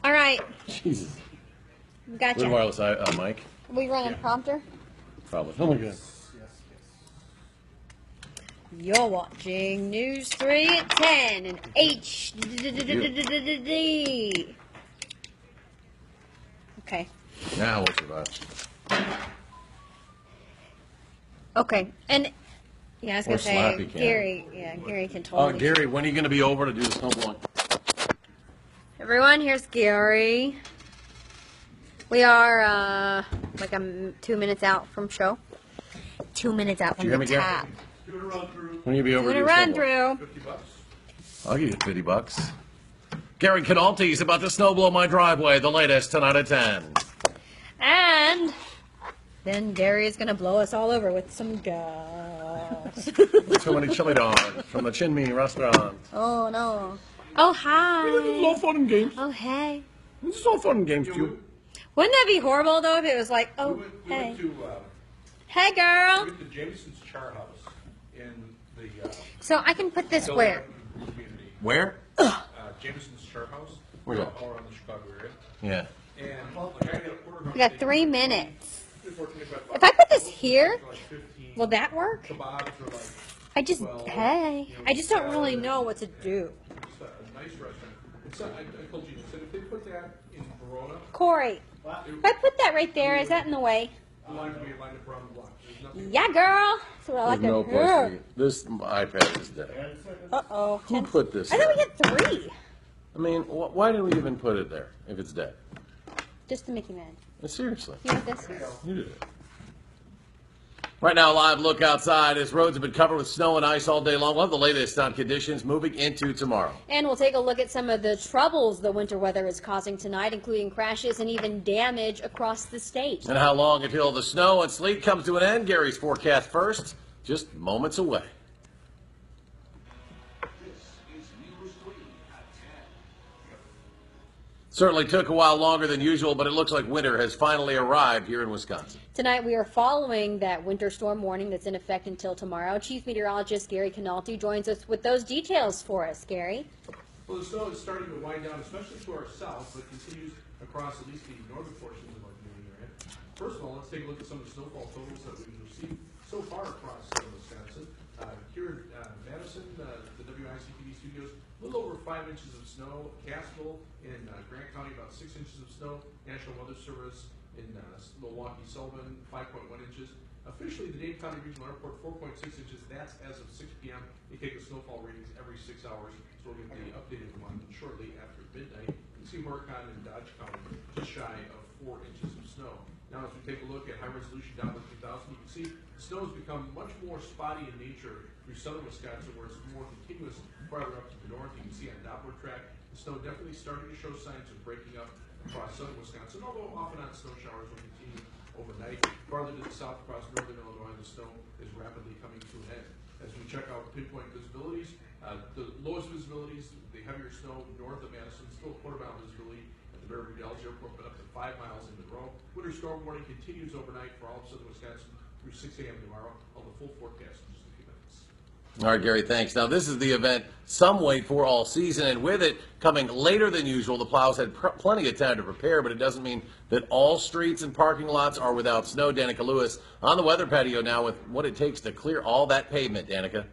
All right. Jesus. Gotcha. With wireless mic? We running prompter? Probably. Oh my god. You're watching News 3 at 10 and HD. Okay. Now what's about? Okay. And yeah, I was Or gonna say Slappy can. Gary. Yeah, Gary can Oh, totally. Gary, when are you going to be over to do the snowballing? Everyone, here's Gary. We are like 2 minutes out from show. 2 minutes out from you hear the me, Gary? tap. When are you be over Doing to a do run snowball? through. I'll give you $50. Gary Canalte's about to snowblow my driveway. The latest tonight at 10. And then Gary is gonna blow us all over with some gas. Too many chili dogs from the Chinmi restaurant. Oh no. Oh This is all hi. fun and games. Oh hey. This is all fun and games, too. Wouldn't that be horrible though if it was like, oh We hey, went to hey girl. Jameson's Char House in the So I can put this where? community. Where? Jameson's Char House. Where's that? All around the Chicago area. Yeah. And like I got a quarter We got 3 minutes. If I put this here, will that work? Kebabs are like I just hey. I just don't really know what to do. just a nice restaurant. It's I told you, I said if they put that in Verona, Corey, if I put that right there, is that in the way? the line would be lined up around the block. There's nothing. Yeah, girl. That's what I like There's no to place to hear. get. This iPad is dead. Uh-oh. Who put this I thought we there? had 3. I mean, why did we even put it there if it's dead? Just to make you mad. Seriously. You want this? You did it. Right now, live look outside as roads have been covered with snow and ice all day long. We'll have the latest on conditions moving into tomorrow. And we'll take a look at some of the troubles the winter weather is causing tonight, including crashes and even damage across the state. And how long until the snow and sleet comes to an end? Gary's forecast first, just moments away. Certainly took a while longer than usual, but it looks like winter has finally arrived here in Wisconsin. Tonight we are following that winter storm warning that's in effect until tomorrow. Chief Meteorologist Gary Canalte joins us with those details for us. Gary? Well, the snow is starting to wind down, especially to our south, but continues across at least the northern portions of our community area. First of all, let's take a look at some of the snowfall totals that we've received so far across Wisconsin. Here in Madison, the WICTV studios, a little over 5 inches of snow. Cassville in Grant County, about 6 inches of snow. National Weather Service in Milwaukee, Sullivan, 5.1 inches. Officially, the Dane County Regional Airport, 4.6 inches. That's as of 6 p.m. They take the snowfall readings every 6 hours, so we'll get the updated one shortly after midnight. You can see Horicon and Dodge County just shy of 4 inches of snow. Now, as we take a look at high-resolution Doppler 2000, you can see the snow has become much more spotty in nature through southern Wisconsin, where it's more continuous farther up to the north. You can see on Doppler track, the snow definitely starting to show signs of breaking up across southern Wisconsin, although off and on snow showers will continue overnight. Farther to the south across northern Illinois, the snow is rapidly coming to an end. As we check out pinpoint visibilities, the lowest visibilities, the heavier snow north of Madison, still a quarter-mile visibility at the Bear Dalles Airport, but up to 5 miles in Monroe. Winter storm warning continues overnight for all of southern Wisconsin through 6 a.m. tomorrow. On the full forecast in just a few minutes. All right, Gary, thanks. Now, this is the event some wait for all season, and with it coming later than usual, the plows had plenty of time to prepare, but it doesn't mean that all streets and parking lots are without snow. Danica Lewis on the weather patio now with what it takes to clear all that pavement, Danica.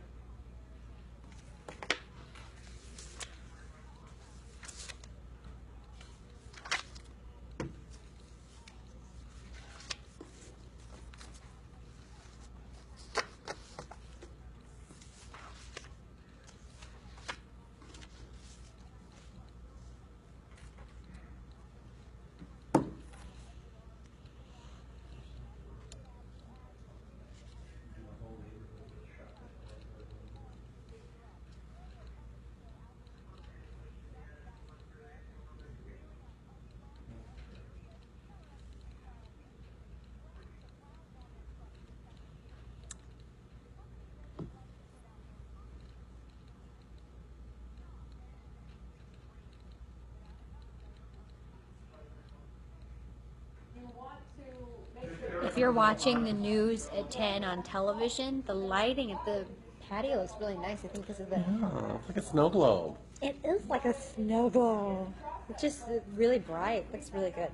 If you're watching the news at 10 on television, the lighting at the patio looks really nice, I think, because of the... Oh, it's like a snow globe. It is like a snow globe. It's just really bright. Looks really good.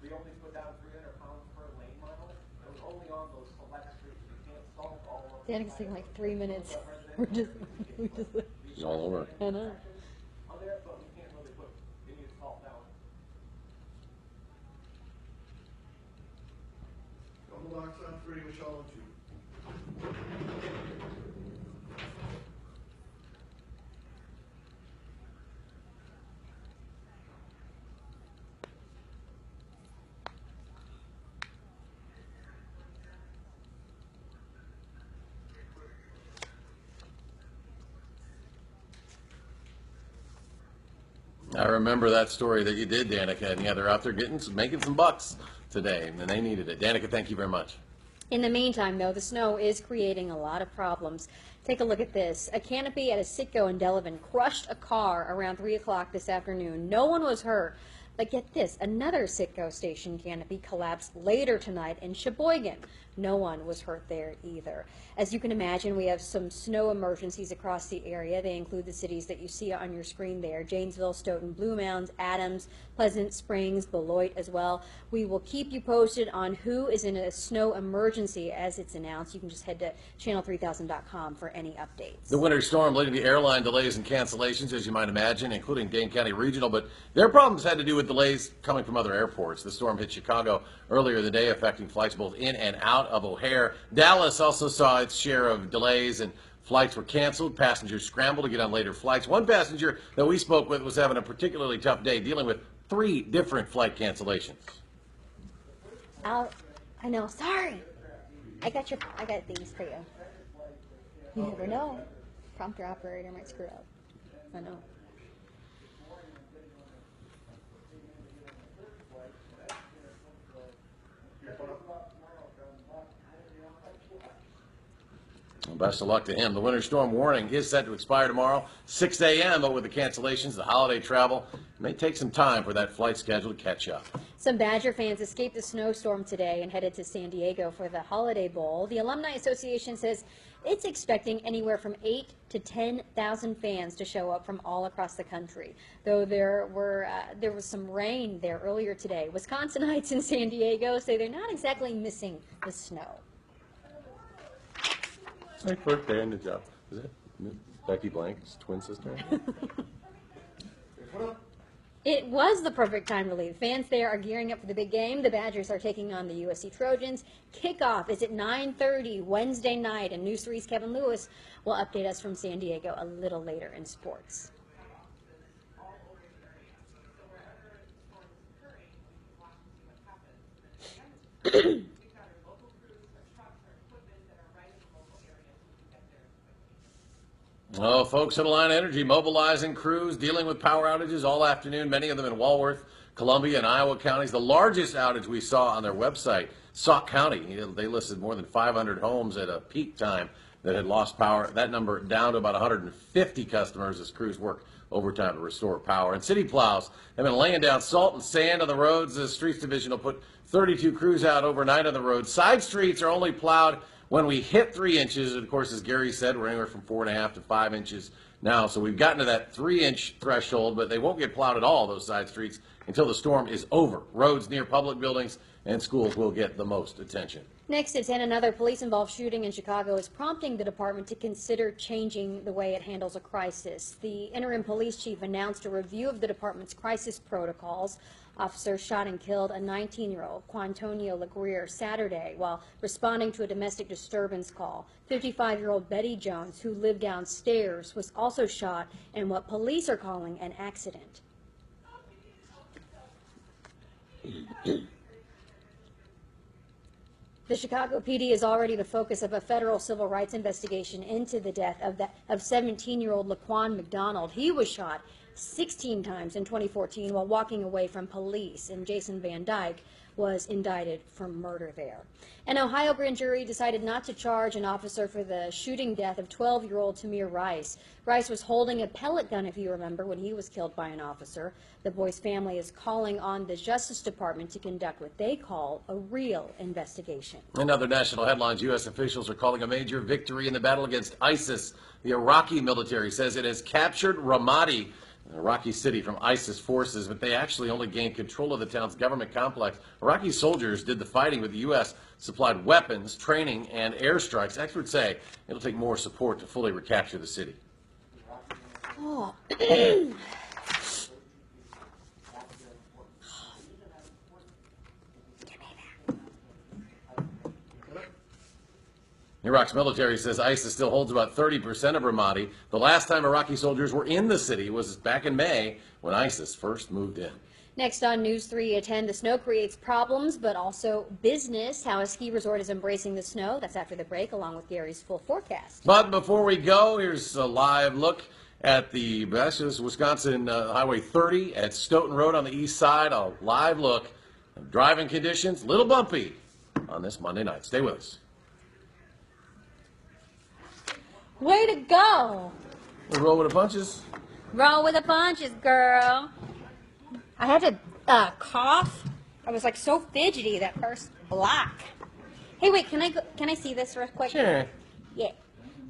We only put down 300 pounds per lane mile. It was only on those select streets. We can't solve all of them. Danic's taking like 3 minutes. we're just All over. I know. On there, but we can't really put any salt down. Goldilocks on 3, Michelle on 2. I remember that story that you did, Danica, and yeah, they're out there making some bucks today, and they needed it. Danica, thank you very much. In the meantime, though, the snow is creating a lot of problems. Take a look at this. A canopy at a Citgo in Delavan crushed a car around 3 o'clock this afternoon. No one was hurt. But get this, another Citgo station canopy collapsed later tonight in Sheboygan. No one was hurt there either. As you can imagine, we have some snow emergencies across the area. They include the cities that you see on your screen there: Janesville, Stoughton, Blue Mounds, Adams, Pleasant Springs, Beloit as well. We will keep you posted on who is in a snow emergency as it's announced. You can just head to channel3000.com for any updates. The winter storm leading to airline delays and cancellations, as you might imagine, including Dane County Regional, but their problems had to do with delays coming from other airports. The storm hit Chicago earlier in the day, affecting flights both in and out of O'Hare. Dallas also saw its share of delays, and flights were canceled. Passengers scrambled to get on later flights. One passenger that we spoke with was having a particularly tough day, dealing with 3 different flight cancellations. I know, sorry. I got these for you. You never know. Prompter operator might screw up. I know. Well, best of luck to him. The winter storm warning is set to expire tomorrow, 6 a.m., but with the cancellations, the holiday travel, it may take some time for that flight schedule to catch up. Some Badger fans escaped the snowstorm today and headed to San Diego for the Holiday Bowl. The Alumni Association says it's expecting anywhere from 8,000 to 10,000 fans to show up from all across the country. Though there was some rain there earlier today. Wisconsinites in San Diego say they're not exactly missing the snow. My birthday on the job. Is it Becky Blank's twin sister? It was the perfect time to leave. Fans there are gearing up for the big game. The Badgers are taking on the USC Trojans. Kickoff is at 9:30 Wednesday night, and News 3's Kevin Lewis will update us from San Diego a little later in sports. Oh, folks at Alliant Energy mobilizing crews dealing with power outages all afternoon, many of them in Walworth, Columbia, and Iowa counties. The largest outage we saw on their website, Sauk County, they listed more than 500 homes at a peak time that had lost power. That number down to about 150 customers as crews work overtime to restore power. And city plows have been laying down salt and sand on the roads. The Streets Division will put 32 crews out overnight on the road. Side streets are only plowed when we hit 3 inches. And of course, as Gary said, we're anywhere from 4.5 to 5 inches now. So we've gotten to that 3-inch threshold, but they won't get plowed at all, those side streets, until the storm is over. Roads near public buildings and schools will get the most attention. Next at 10, another police-involved shooting in Chicago is prompting the department to consider changing the way it handles a crisis. The interim police chief announced a review of the department's crisis protocols. Officers shot and killed a 19-year-old, Quantonio LaGreer, Saturday while responding to a domestic disturbance call. 55-year-old Betty Jones, who lived downstairs, was also shot in what police are calling an accident. The Chicago PD is already the focus of a federal civil rights investigation into the death of 17-year-old Laquan McDonald. He was shot 16 times in 2014 while walking away from police, and Jason Van Dyke was indicted for murder there. An Ohio grand jury decided not to charge an officer for the shooting death of 12-year-old Tamir Rice. Rice was holding a pellet gun, if you remember, when he was killed by an officer. The boy's family is calling on the Justice Department to conduct what they call a real investigation. In other national headlines, U.S. officials are calling a major victory in the battle against ISIS. The Iraqi military says it has captured Ramadi, an Iraqi city, from ISIS forces, but they actually only gained control of the town's government complex. Iraqi soldiers did the fighting, but the U.S. supplied weapons, training, and airstrikes. Experts say it'll take more support to fully recapture the city. Oh. Iraq's military says ISIS still holds about 30% of Ramadi. The last time Iraqi soldiers were in the city was back in May when ISIS first moved in. Next on News 3 at 10, the snow creates problems, but also business. How a ski resort is embracing the snow. That's after the break, along with Gary's full forecast. But before we go, here's a live look at the Wisconsin Highway 30 at Stoughton Road on the east side. A live look of driving conditions, a little bumpy on this Monday night. Stay with us. Way to go! We roll with the punches. Roll with the punches, girl. I had to cough. I was like so fidgety that first block. Hey, wait, can I see this real quick? Sure. Yeah.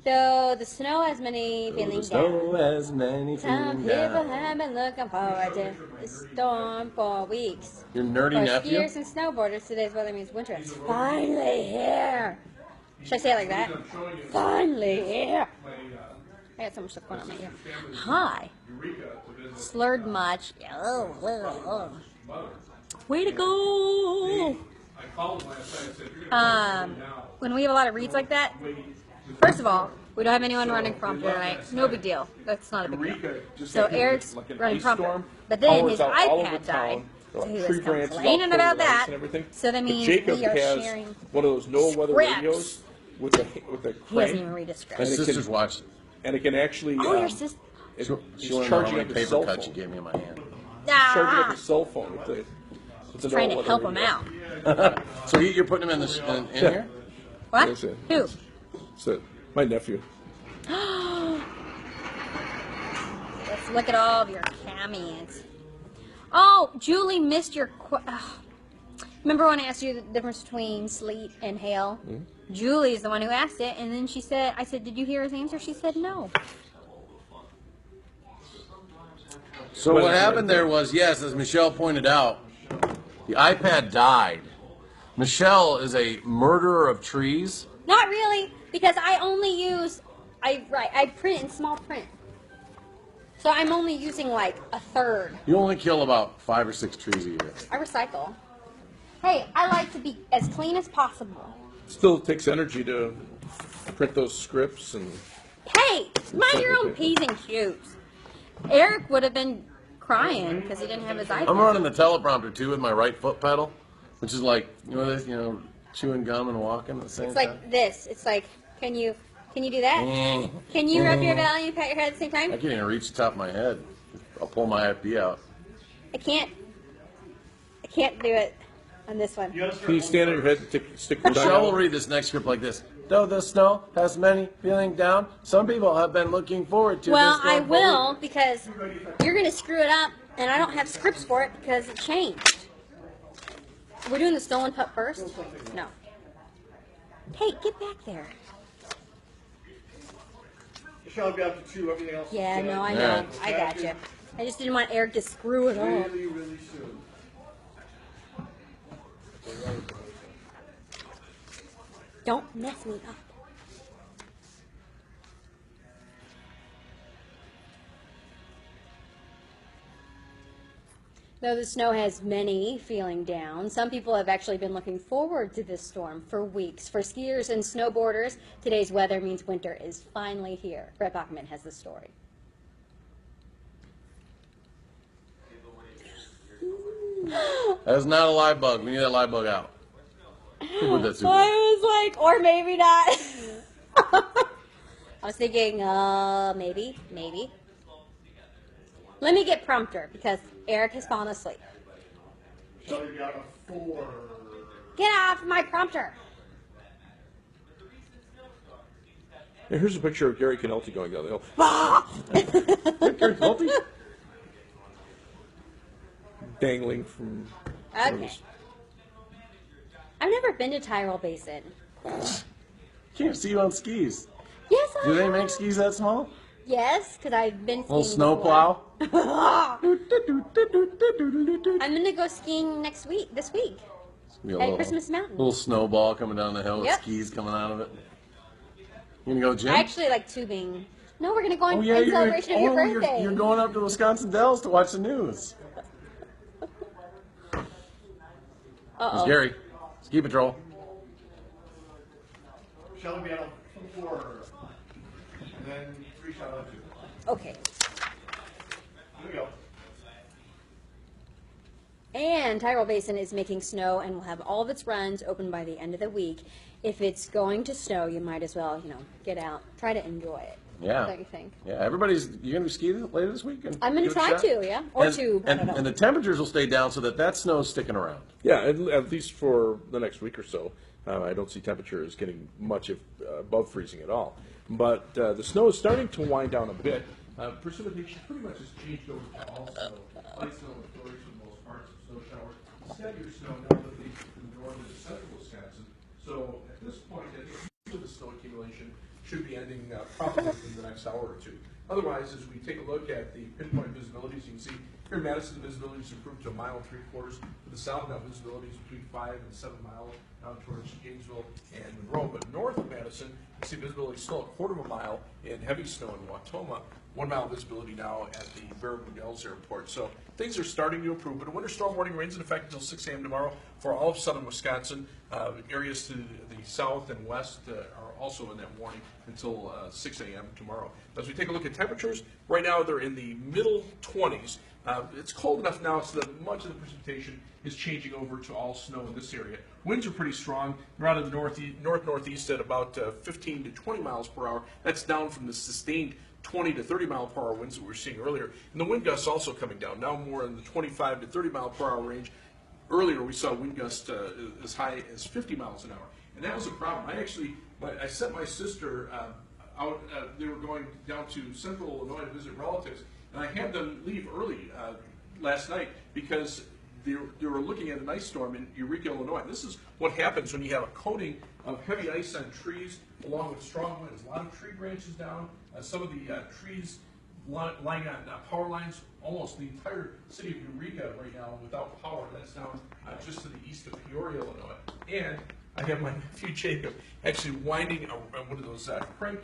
So the snow has many The feeling snow down. has many Some feeling people down. have been looking forward to the storm for weeks. Your nerdy For nephew? skiers and snowboarders, today's weather means winter is finally here. Should I say it like that? I'm showing you Finally here. my I got so much stuff going on my ear. Hi. Eureka to visit Slurred much. Oh, mother. way to go. I called last night and said, you're going to now. When we have a lot of reads like that, first of all, we don't have anyone running prompter tonight. No big deal. That's not a big deal. Eureka just So happened Eric's like an running ice prompter. storm. But then Power's his out all over iPad died. town. So he Tree was branches all complaining full of about ice that. and everything. So that But means Jacob we are has sharing one of those no-weather scripts. radios with a He doesn't crank, even read a script. My And it can- sister's watching. and it can actually. Oh, your sister. It's She wanted to know how charging many up his paper cell cuts you phone. gave me in my hand. Charging up Ah, his cell phone with the. With the trying to no-weather help him radio. out. So you're putting him in here? What? That's it. Who? So my nephew. Let's look at all of your comments. Oh, Julie missed your. Remember when I asked you the difference between sleet and hail? Mm-hmm. Julie's the one who asked it, and then she said, I said, did you hear his answer? She said no. So what happened there was, yes, as Michelle pointed out, the iPad died. Michelle is a murderer of trees. Not really, because I only use, I print in small print. So I'm only using like a third. You only kill about 5 or 6 trees a year. I recycle. Hey, I like to be as clean as possible. Still takes energy to print those scripts and. Hey, mind your own P's and Q's. Eric would have been crying because he didn't have his iPad. I'm running the teleprompter too with my right foot pedal, which is like, chewing gum and walking at the same It's time. like this. It's like, can you do that? Can you rub your belly and pat your head at the same I time? can't even reach the top of my head. I'll pull my IFB out. I can't do it on this one. Can you stand on your head and stick your tongue Michelle will out? read this next script like this. Though the snow has many feeling down, some people have been looking forward to Well, this. I storm for will weeks." because you're going to screw it up, and I don't have scripts for it because it changed. We're doing the stolen pup first? No. Hey, get back there. Michelle will be up to 2, everything else is Yeah, dead. no, I Yeah. know. I got you. I just didn't want Eric to screw it up. Really, really soon. Don't mess me up. Though the snow has many feeling down, some people have actually been looking forward to this storm for weeks. For skiers and snowboarders, today's weather means winter is finally here. Brett Bachman has the story. That's not a live bug. We need that live bug out. Who put that super? I was like, or maybe not. I was thinking, maybe. Let me get prompter because Eric has fallen asleep. Michelle, you got a 4. Get off my prompter. Yeah, here's a picture of Gary Canelti going down the hill. Gary Pulte? Dangling from. Okay. I've never been to Tyrrell Basin. Can't see you on skis. Yes, I Do they have. make skis that small? Yes, because I've been skiing Little snow before. plow? I'm gonna go skiing this week. Be a At little- Christmas Mountain. Little snowball coming down the hill with Yep. skis coming out of it. You gonna go, Jim? I actually like tubing. No, we're gonna go in you're, celebration of your oh, birthday. you're going up to Wisconsin Dells to watch the news. It's Uh-oh. Gary. Ski Patrol. Michelle will be on a 4. And then 3 shot on 2. Okay. Here we go. And Tyrrell Basin is making snow and will have all of its runs open by the end of the week. If it's going to snow, you might as well, get out, try to enjoy it. Yeah. Don't you think? Yeah, you gonna be skiing later this week? And I'm gonna give it a try shot? to, yeah. Or and, two, I and, don't know. and the temperatures will stay down so that snow's sticking around. Yeah, at least for the next week or so. I don't see temperatures getting much above freezing at all. But the snow is starting to wind down a bit. Precipitation pretty much has changed over to all snow. Light snow and flurries for most parts of snow showers. Steadier snow now lifting from north into central Wisconsin. So at this point, I think most of the snow accumulation should be ending probably in the next hour or two. Otherwise, as we take a look at the pinpoint visibilities, you can see here in Madison, the visibility is improved to 1.75 miles. To the south, now visibility is between 5 and 7 miles down towards Gainesville and Monroe. But north of Madison, you see visibility still 1/4 mile in heavy snow in Wautoma. 1 mile visibility now at the Baraboo Dells Airport. So things are starting to improve, but a winter storm warning remains in effect until 6 a.m. tomorrow for all of southern Wisconsin. Areas to the south and west are also in that warning until 6 a.m. tomorrow. As we take a look at temperatures, right now they're in the middle 20s. It's cold enough now so that much of the precipitation is changing over to all snow in this area. Winds are pretty strong. They're out of the north-northeast at about 15 to 20 miles per hour. That's down from the sustained 20 to 30 mile per hour winds that we were seeing earlier. And the wind gusts also coming down, now more in the 25 to 30 mile per hour range. Earlier we saw wind gusts as high as 50 miles an hour. And that was a problem. I sent my sister out, they were going down to central Illinois to visit relatives, and I had them leave early last night because they were looking at an ice storm in Eureka, Illinois. This is what happens when you have a coating of heavy ice on trees along with strong winds. A lot of tree branches down, some of the trees lying on power lines, almost the entire city of Eureka right now without power. That's down just to the east of Peoria, Illinois. And I have my nephew Jacob actually winding one of those crank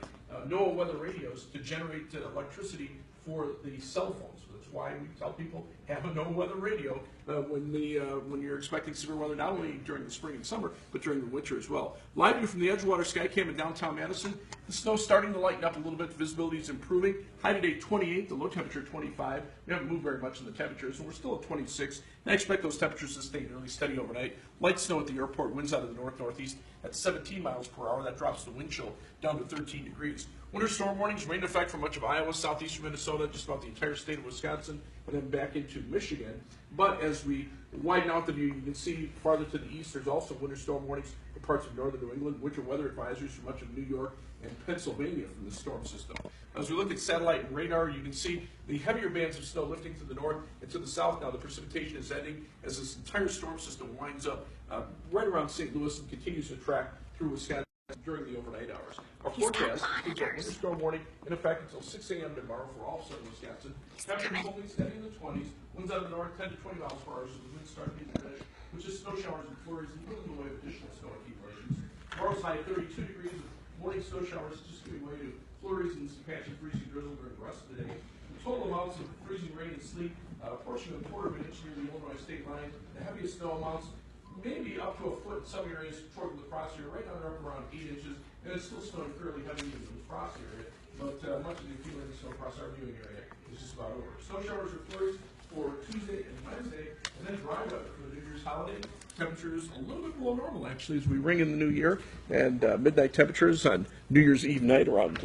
NOAA weather radios to generate electricity for the cell phones. That's why we tell people have a NOAA weather radio when you're expecting severe weather, not only during the spring and summer, but during the winter as well. Live view from the Edgewater Skycam in downtown Madison. The snow's starting to lighten up a little bit. Visibility is improving. High today 28, the low temperature 25. We haven't moved very much in the temperatures, and we're still at 26. And I expect those temperatures to stay nearly steady overnight. Light snow at the airport, winds out of the north-northeast at 17 miles per hour. That drops the wind chill down to 13 degrees. Winter storm warnings remain in effect for much of Iowa, southeastern Minnesota, just about the entire state of Wisconsin, and then back into Michigan. But as we widen out the view, you can see farther to the east, there's also winter storm warnings for parts of northern New England, winter weather advisories for much of New York and Pennsylvania from the storm system. As we look at satellite and radar, you can see the heavier bands of snow lifting to the north and to the south. Now the precipitation is ending as this entire storm system winds up right around St. Louis and continues to track through Wisconsin during the overnight hours. Our forecast includes a winter storm warning in effect until 6 a.m. tomorrow for all southern Wisconsin. Temperatures holding steady in the 20s. Winds out of the north 10 to 20 miles per hour, so the winds start to diminish, which is snow showers and flurries and little in the way of additional snow accumulations. Tomorrow's high 32 degrees with morning snow showers just giving way to flurries and some patchy freezing drizzle during the rest of the day. The total amounts of freezing rain and sleet, approaching a quarter of an inch near the Illinois state line. The heaviest snow amounts maybe up to a foot in some areas toward the frost area, right now they're up around 8 inches, and it's still snowing fairly heavy in the frost area, but much of the accumulating snow across our viewing area is just about over. Snow showers or flurries for Tuesday and Wednesday, and then dry weather for the New Year's holiday. Temperatures a little bit below normal, actually, as we ring in the new year, and midnight temperatures on New Year's Eve night around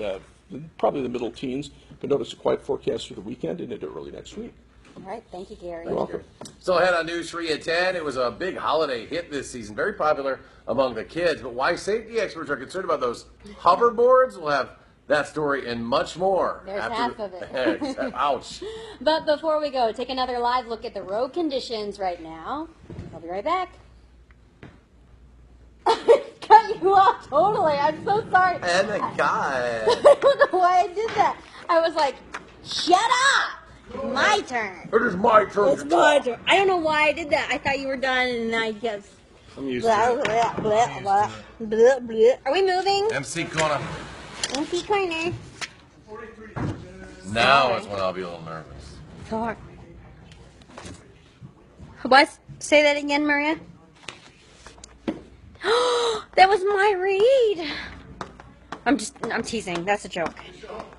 probably the middle teens, but notice a quiet forecast for the weekend and into early next week. All right, thank you, Gary. You're welcome. So ahead on News 3 at 10, it was a big holiday hit this season, very popular among the kids. But why safety experts are concerned about those hoverboards, we'll have that story and much more. There's half of it. Ouch. But before we go, take another live look at the road conditions right now. I'll be right back. Cut you off totally. I'm so sorry. And the guy. I don't know why I did that. I was like, shut up. My turn. It is my turn It's to my talk. turn. I don't know why I did that. I thought you were done, and I guess. I'm used Blah, to it. blah, blah, blah, blah, blah. Are we moving? MC Corner. MC Corner. Now is when I'll be a little nervous. Sorry. What? Say that again, Maria. That was my read. I'm teasing. That's a joke.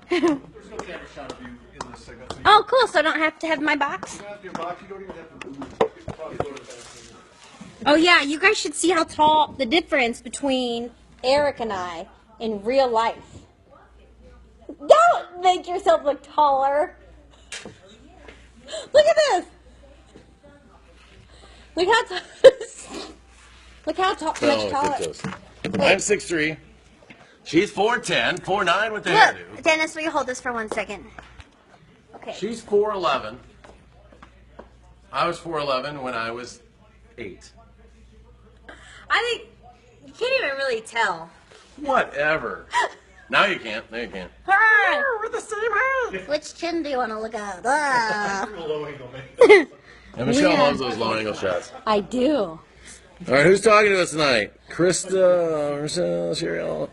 There's no camera shot of you in this segment. So you Oh, cool. So I don't have to have my box? don't have to box. You don't even have to move. You can probably go to the bathroom. Oh, yeah. You guys should see how tall the difference between Eric and I in real life. Don't make yourself look taller. Look at this. Look how tall. Look how tall. Much taller. I'm 6'3". She's 4'10", 4'9" with the Look, hairdo. Dennis, will you hold this for 1 second? Okay. She's 4'11". I was 4'11" when I was 8. I think you can't even really tell. Whatever. Now you can't. Now you can't. We're the same height. Which chin do you want to look at? Ah. Low angle, man. And Michelle Yeah. loves those long angle shots. I do. All right, who's talking to us tonight? Krista, Marcel, Cheryl.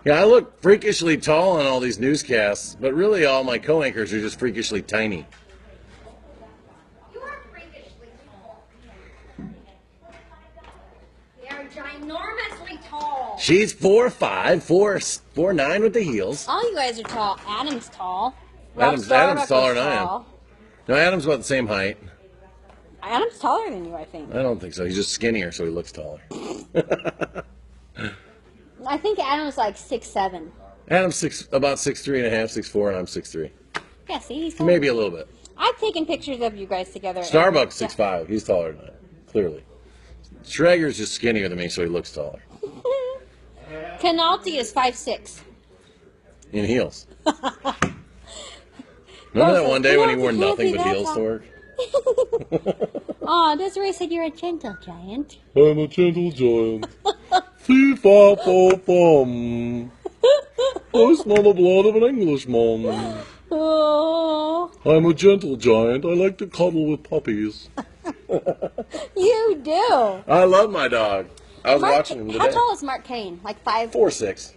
Yeah, I look freakishly tall on all these newscasts, but really all my co-anchors are just freakishly tiny. You are freakishly tall. They are ginormously tall. She's 4'5", 4'9" with the heels. All you guys are tall. Adam's tall. Adam's Starbuck taller is than I am. tall. No, Adam's about the same height. Adam's taller than you, I think. I don't think so. He's just skinnier, so he looks taller. I think Adam's like 6'7". Adam's about 6'3" and a half, 6'4", and I'm 6'3". Yeah, see, he's taller. Maybe a little bit. I've taken pictures of you guys together. Starbuck's Yeah. 6'5". He's taller than I, clearly. Schrager's just skinnier than me, so he looks taller. Canalti is 5'6". In heels. Remember that one day when he wore Can't nothing be but that heels tall. to work? Aw, Desiree said you're a gentle giant. I'm a gentle giant. Fee fa fo fum. I smell the blood of an Englishman. Oh, I'm a gentle giant. I like to cuddle with puppies. you do. I love my dog. I was Mark, watching him how today. tall is Mark Kane? Like 5'? 4'6".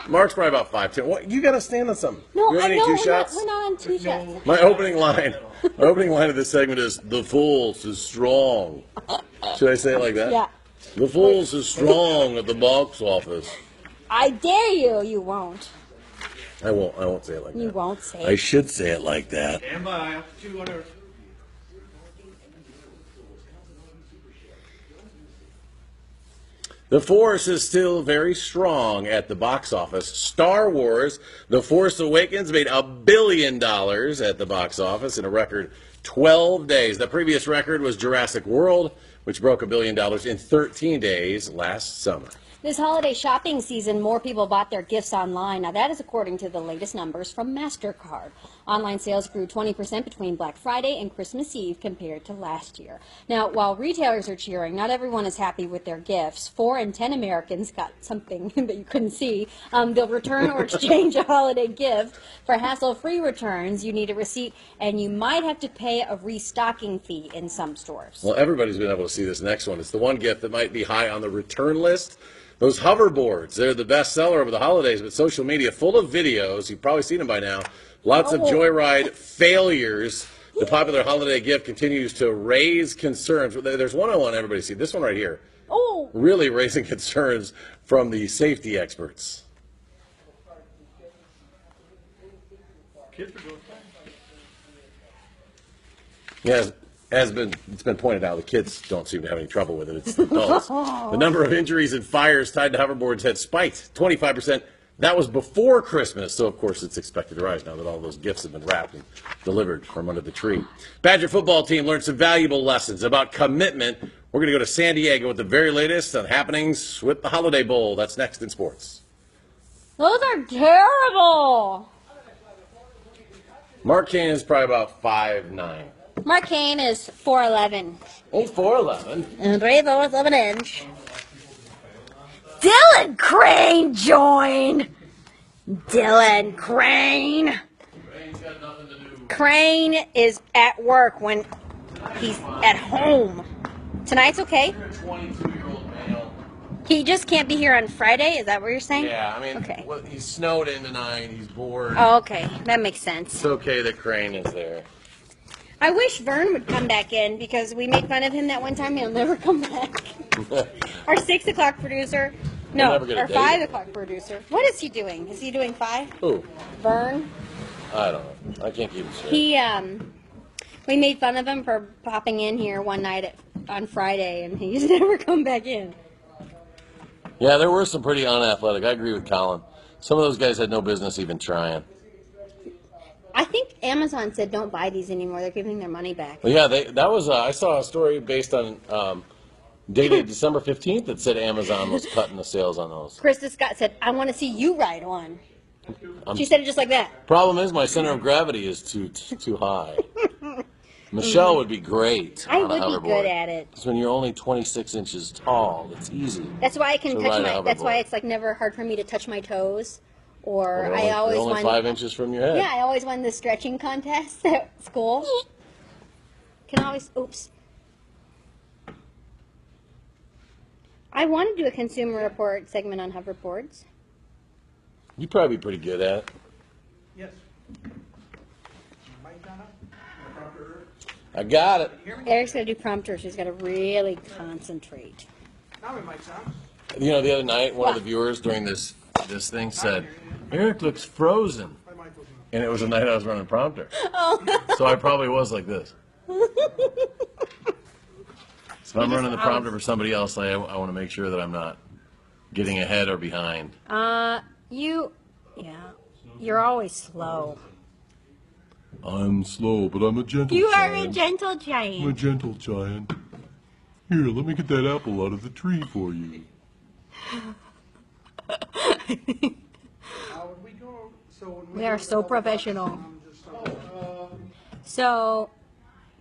Mark's probably about 5'10". What? You got to stand on something. No, you I have any know. two We're shots? not on two shots. My opening line of this segment is "The Fools is strong." Should I say it like that? Yeah. The Fools is strong at the box office. I dare you. You won't. I won't say it like You that. won't say I it. should say it like that. Stand by. 200. The Force is still very strong at the box office. Star Wars: The Force Awakens made $1 billion at the box office in a record 12 days. The previous record was Jurassic World, which broke $1 billion in 13 days last summer. This holiday shopping season, more people bought their gifts online. Now, that is according to the latest numbers from MasterCard. Online sales grew 20% between Black Friday and Christmas Eve compared to last year. Now, while retailers are cheering, not everyone is happy with their gifts. 4 in 10 Americans got something that you couldn't see. They'll return or exchange a holiday gift. For hassle-free returns, you need a receipt, and you might have to pay a restocking fee in some stores. Well, everybody's been able to see this next one. It's the one gift that might be high on the return list. Those hoverboards, they're the best seller over the holidays, but social media full of videos, you've probably seen them by now, lots of Joyride failures. The popular holiday gift continues to raise concerns. There's one I want everybody to see. This one right here. Oh, Really raising concerns from the safety experts. Kids are doing fine. Yeah, it's been pointed out, the kids don't seem to have any trouble with it. It's the adults. The number of injuries and fires tied to hoverboards had spiked 25%. That was before Christmas, so of course it's expected to rise now that all those gifts have been wrapped and delivered from under the tree. Badger football team learned some valuable lessons about commitment. We're going to go to San Diego with the very latest on happenings with the Holiday Bowl. That's next in sports. those are terrible. Mark Kane is probably about 5'9". Mark Kane is 4'11". Oh, 4'11". And 3/4 of an inch. Dylan Crane joined. Dylan Crane. Crane is at work when he's at home. Tonight's okay. 22-year-old male. He just can't be here on Friday. Is that what you're saying? Yeah, I mean, Okay. well, he's snowed in tonight. He's bored. Oh, okay. That makes sense. It's okay that Crane is there. I wish Vern would come back in because we made fun of him that one time. He'll never come back. Our 6 o'clock producer. No, never get a our date. 5 o'clock producer. What is he doing? Is he doing 5? Who? Vern? I don't know. I can't keep it straight. We made fun of him for popping in here one night on Friday, and he's never come back in. Yeah, there were some pretty unathletic. I agree with Colin. Some of those guys had no business even trying. I think Amazon said don't buy these anymore. They're giving their money back. Well, yeah, that was. I saw a story based on dated December 15th that said Amazon was cutting the sales on those. Krista Scott said, I want to see you ride one. She said it just like that. Problem is, my center of gravity is too high. Michelle would be great I on a would hoverboard. be good at it. Because when you're only 26 inches tall, it's easy. That's why I can to touch ride a my. That's why hoverboard. it's like never hard for me to touch my toes. Or They're I only, always they're only won. 5 inches from your head. Yeah, I always won the stretching contest at school. Can always. Oops. I want to do a consumer report segment on hoverboards. You'd probably be pretty good at it. Yes. Mic down up? Prompter. I got it. Eric's got to do prompter. She's got to really concentrate. Now we mic down. You know, the other night, one of the What? viewers during this thing said, "Eric looks frozen," My mic was on. and it was the night I was running prompter. So I probably was like this. So if I'm running the prompter for somebody else, I want to make sure that I'm not getting ahead or behind. You're always slow. I'm slow, but I'm a gentle You are a giant. gentle I'm a giant. gentle giant. Here, let me get that apple out of the tree for you. How would we go? So when We are go to so the- professional. just, So,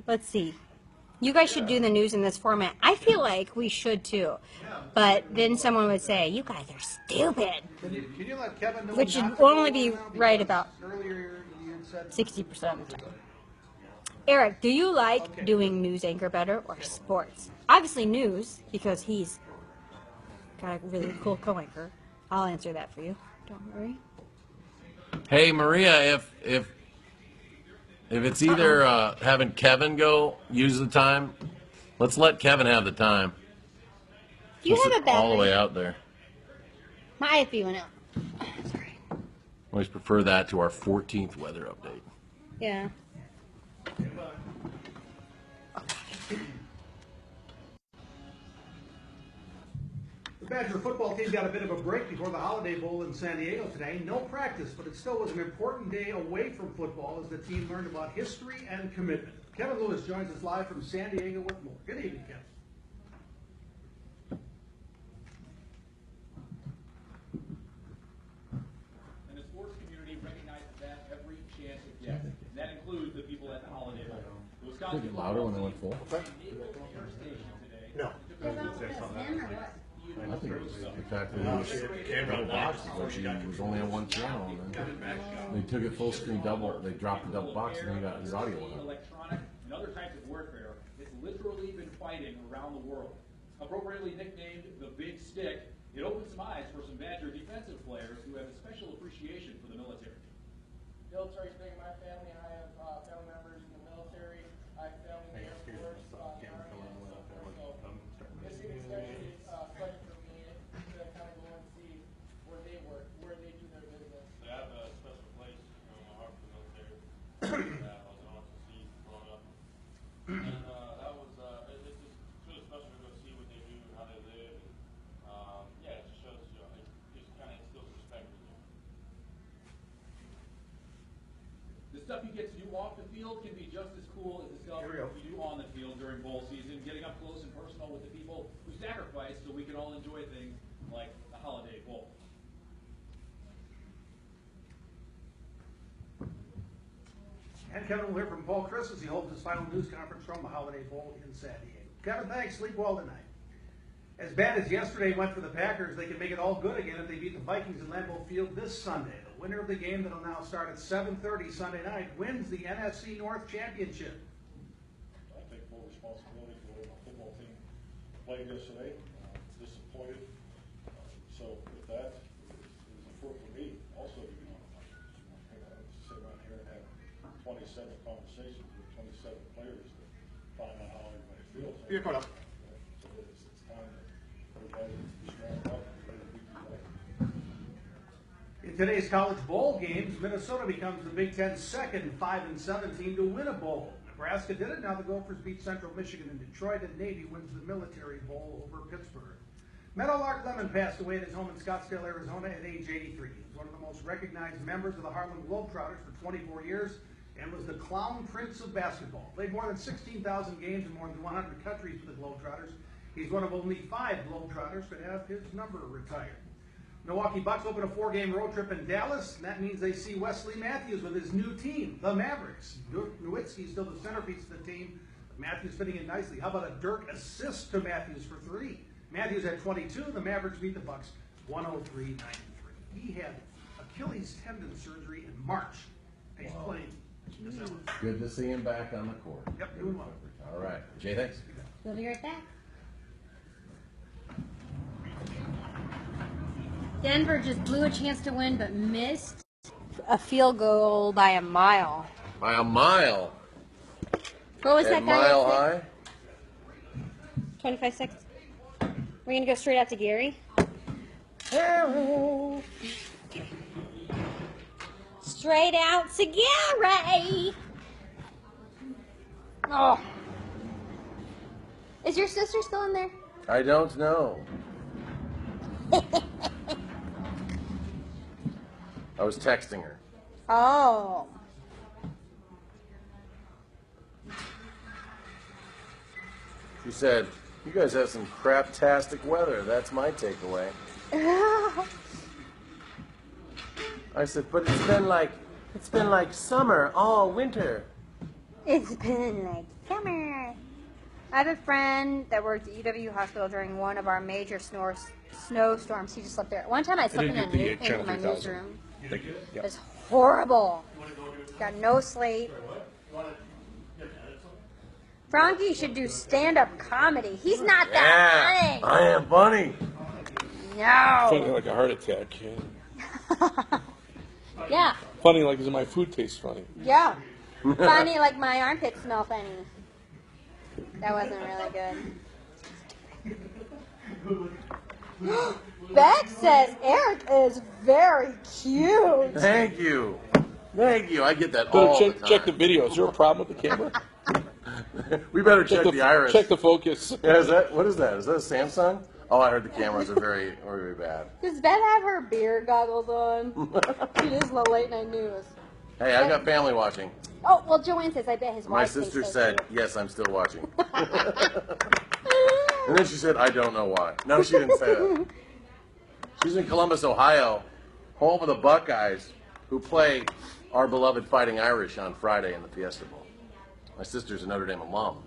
let's see. You guys should do the news in this format. I feel like we should too. But then someone would say, you guys are stupid. Can you let Kevin know? Which not would to only go be now? right Because about earlier you had said 60% of the time. Eric, do you like doing news anchor better or sports? Obviously news, because he's got a really cool co-anchor. I'll answer that for you. Don't worry. Hey, Maria, if it's either having Kevin go use the time, let's let Kevin have the time. Do you We'll have sit a battery? all the way out there. My IFB went out. Sorry. Always prefer that to our 14th weather update. Yeah. The Badger football team got a bit of a break before the Holiday Bowl in San Diego today. No practice, but it still was an important day away from football as the team learned about history and commitment. Kevin Lewis joins us live from San Diego with more. Good evening, Kevin. And the sports community recognizes that every chance it gets. Did it get louder when they went full? No. I think it was the fact that it was double boxes, like it was only on one channel, and then they took it full screen double, they dropped the double box, and then you got your audio went up. Electronic and other types of warfare, it's literally been fighting around the world. Appropriately nicknamed the Big Stick, it opened some eyes for some Badger defensive players who have a special appreciation for the military. Military's big in my family. I have family members in the military. I have family in the Air Force, the Army, and so forth. So it's an especially pleasure for me to kind of go and see where they work, where they do their business. I have a special place in my heart for the military that I was honored to see growing up. And that was, it's just really special to go see what they do and how they live. And, yeah, it just shows, it just kind of instills respect in you. The stuff you get to do off the field can be just as cool as the stuff you do on the field during bowl season, getting up close and personal with the people who sacrifice so we can all enjoy things like the Holiday Bowl. And Kevin will hear from Paul Chris as he holds his final news conference from the Holiday Bowl in San Diego. Kevin, thanks. Sleep well tonight. As bad as yesterday went for the Packers, they can make it all good again if they beat the Vikings in Lambeau Field this Sunday. The winner of the game that will now start at 7:30 Sunday night wins the NFC North Championship. I take full responsibility for the way my football team played yesterday. Disappointed. So with that, it was important for me also to be on the mic. Sit around here and have 27 conversations with 27 players to find out how everybody feels. You're caught up. So it's time that everybody strong up and ready to beat the play. In today's college bowl games, Minnesota becomes the Big Ten's second 5-7 team to win a bowl. Nebraska did it. Now the Gophers beat Central Michigan and Detroit, and Navy wins the Military Bowl over Pittsburgh. Meadowlark Lemon passed away at his home in Scottsdale, Arizona at age 83. He was one of the most recognized members of the Harlem Globetrotters for 24 years and was the clown prince of basketball. Played more than 16,000 games in more than 100 countries for the Globetrotters. He's one of only 5 Globetrotters to have his number retired. Milwaukee Bucks open a 4-game road trip in Dallas, and that means they see Wesley Matthews with his new team, the Mavericks. Dirk Nowitzki's still the centerpiece of the team. Matthews fitting in nicely. How about a Dirk assist to Matthews for 3? Matthews had 22. The Mavericks beat the Bucks 103-93. He had Achilles tendon surgery in March. He's playing December. Good to see him back on the court. Yep, doing well. All right. Jay, thanks. We'll be right back. Denver just blew a chance to win, but missed a field goal by a mile. By a mile. What was A that guy? mile high? 25 seconds. We're going to go straight out to Gary. Straight out to Gary. Oh. Is your sister still in there? I don't know. I was texting her. Oh. She said, "You guys have some craptastic weather." That's my takeaway. I said, "But it's been like summer all winter." It's been like summer. I have a friend that worked at UW Hospital during one of our major snowstorms. He just slept there. One time I slept in my newsroom. It was horrible. Got no sleep. Frankie should do stand-up comedy. He's not that I am funny. funny. No. Funny like a heart attack. Yeah. Funny like my food tastes funny. Yeah. Funny like my armpits smell funny. That wasn't really good. Beck says Eric is very cute. Thank you. Thank you. I get that all the time. Check the video. Is there a problem with the camera? We better check the iris. Check the focus. Yeah, is that what is that? Is that a Samsung? Oh, I heard the cameras are very, very bad. Does Beth have her beer goggles on? She is in the late night news. Hey, I got family watching. Oh, well, Joanne says, I bet his My wife thinks sister so, said, too. "Yes, I'm still watching." And then she said, "I don't know why." No, she didn't say that. She's in Columbus, Ohio, home of the Buckeyes, who play our beloved Fighting Irish on Friday in the Fiesta Bowl. My sister's a Notre Dame alum.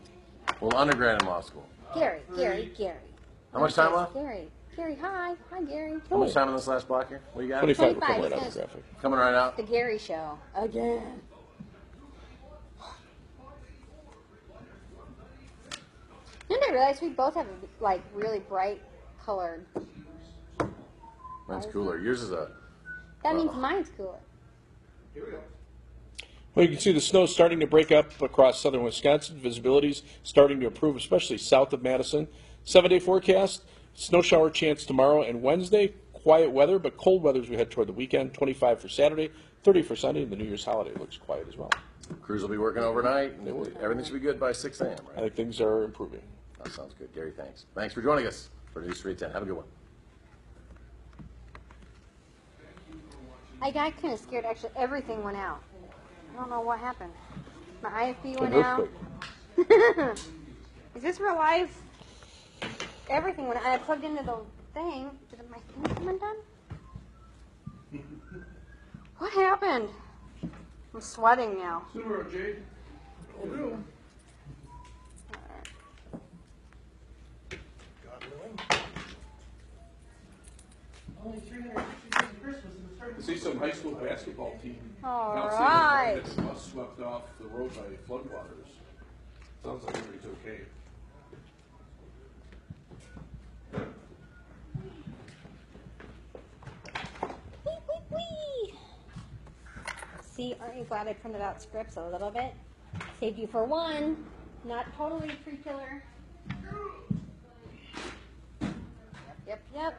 Well, undergrad in law school. Gary. How much time left? Gary, hi. Hi, Gary. How much time in this last block here? What do you got? 25 will come 25, right out yes. of the graphic. Coming right out. The Gary Show. Again. Didn't I realize we both have, like, really bright colored? Mine's cooler. Yours is a... That means mine's cooler. Here we go. Well, you can see the snow starting to break up across southern Wisconsin. Visibility's starting to improve, especially south of Madison. 7-day forecast, snow shower chance tomorrow and Wednesday. Quiet weather, but cold weather as we head toward the weekend. 25 for Saturday, 30 for Sunday, and the New Year's holiday looks quiet as well. Crews will be working overnight, and everything should be good by 6 a.m., I right? think things are improving. That sounds good. Gary, thanks. Thanks for joining us for News 310. Have a good one. I got kind of scared. Actually, everything went out. I don't know what happened. My IFB went An out. earthquake. Is this real life? Everything went out. I plugged into the thing. Did my thing come undone? What happened? I'm sweating now. Sooner, Jade. Will do. Only 360 days of Christmas and it's starting I see some high school basketball team. All Now right. seeing the bus swept off the road by floodwaters. Sounds like everybody's okay. Wee, wee, wee. See, aren't you glad I printed out scripts a little bit? Saved you for one. Not totally tree killer. Yep.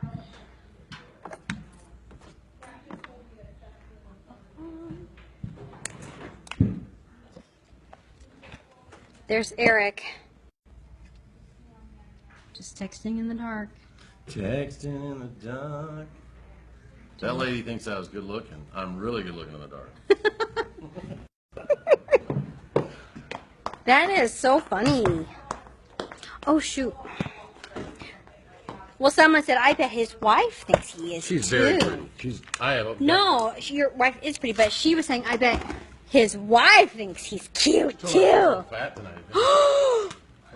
There's Eric. Just texting in the dark. Texting in the dark. That lady thinks I was good looking. I'm really good looking in the dark. That is so funny. Oh, shoot. Well, someone said, I bet his wife thinks he is She's too. very pretty. I have a... No, your wife is pretty, but she was saying, I bet his wife thinks he's cute I'm too. fat tonight. When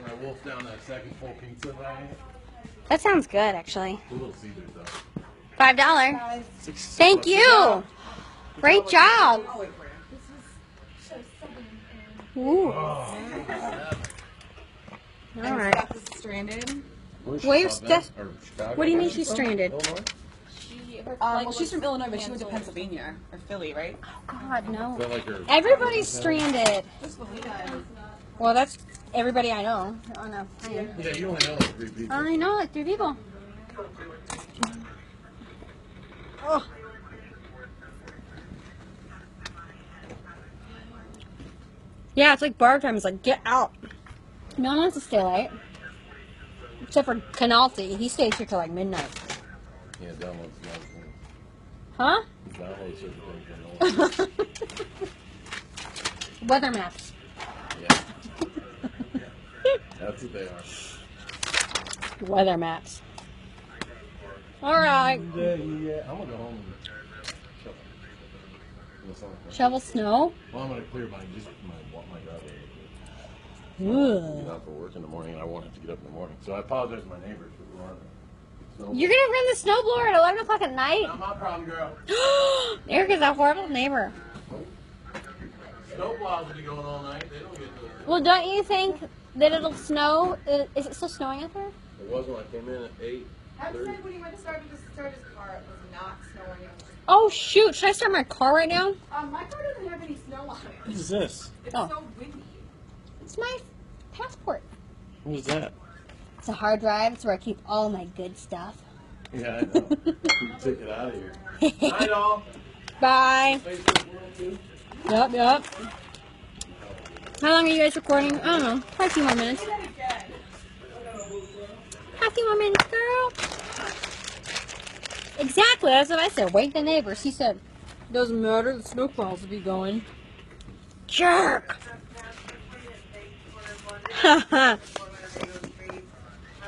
I wolfed down that second full pizza that I ate. That sounds good, actually. The Little Caesars, though. $5. Thank you. Great job. Ooh. All right. Steph is stranded. Where's Steph? What do you mean she's stranded? Well, she's from Illinois, but she went to Pennsylvania or Philly, right? God, no. Felt like her... Everybody's stranded. That's what we did. Well, that's everybody I know on a plane. Yeah, you only know like 3 people. I know, like 3 people. Oh. Yeah, it's like bar time. It's like, get out. No one wants to stay late. Except for Canalti. He stays here till like midnight. Yeah, download some things. Huh? Download certain things. Weather maps. Yeah. That's what they are. Weather maps. Alright. Yeah. I'm gonna go home and shovel. Shovel snow? Well, I'm gonna clear my driveway. Ugh. Get out for work in the morning, and I won't have to get up in the morning. So I apologize to my neighbors for the alarm. You're gonna run the snowblower at 11 o'clock at night? Not my problem, girl. Eric is a horrible neighbor. Snowplows will be going all night. They don't get to... Well, don't you think that it'll snow? Is it still snowing out there? It was when I came in at 8. Ed said when he went to start his car, it was not snowing. Oh, shoot. Should I start my car right now? My car doesn't have any snow on it. What is this? It's Oh. so windy. It's my passport. What is that? It's a hard drive. It's where I keep all my good stuff. Yeah, I know. Take it out of here. Night, all. Bye. Yup. How long are you guys recording? I don't know. Probably a few more minutes. A few more minutes, girl. Exactly. That's what I said. Wake the neighbors. He said, doesn't matter. The snowplows will be going. Jerk.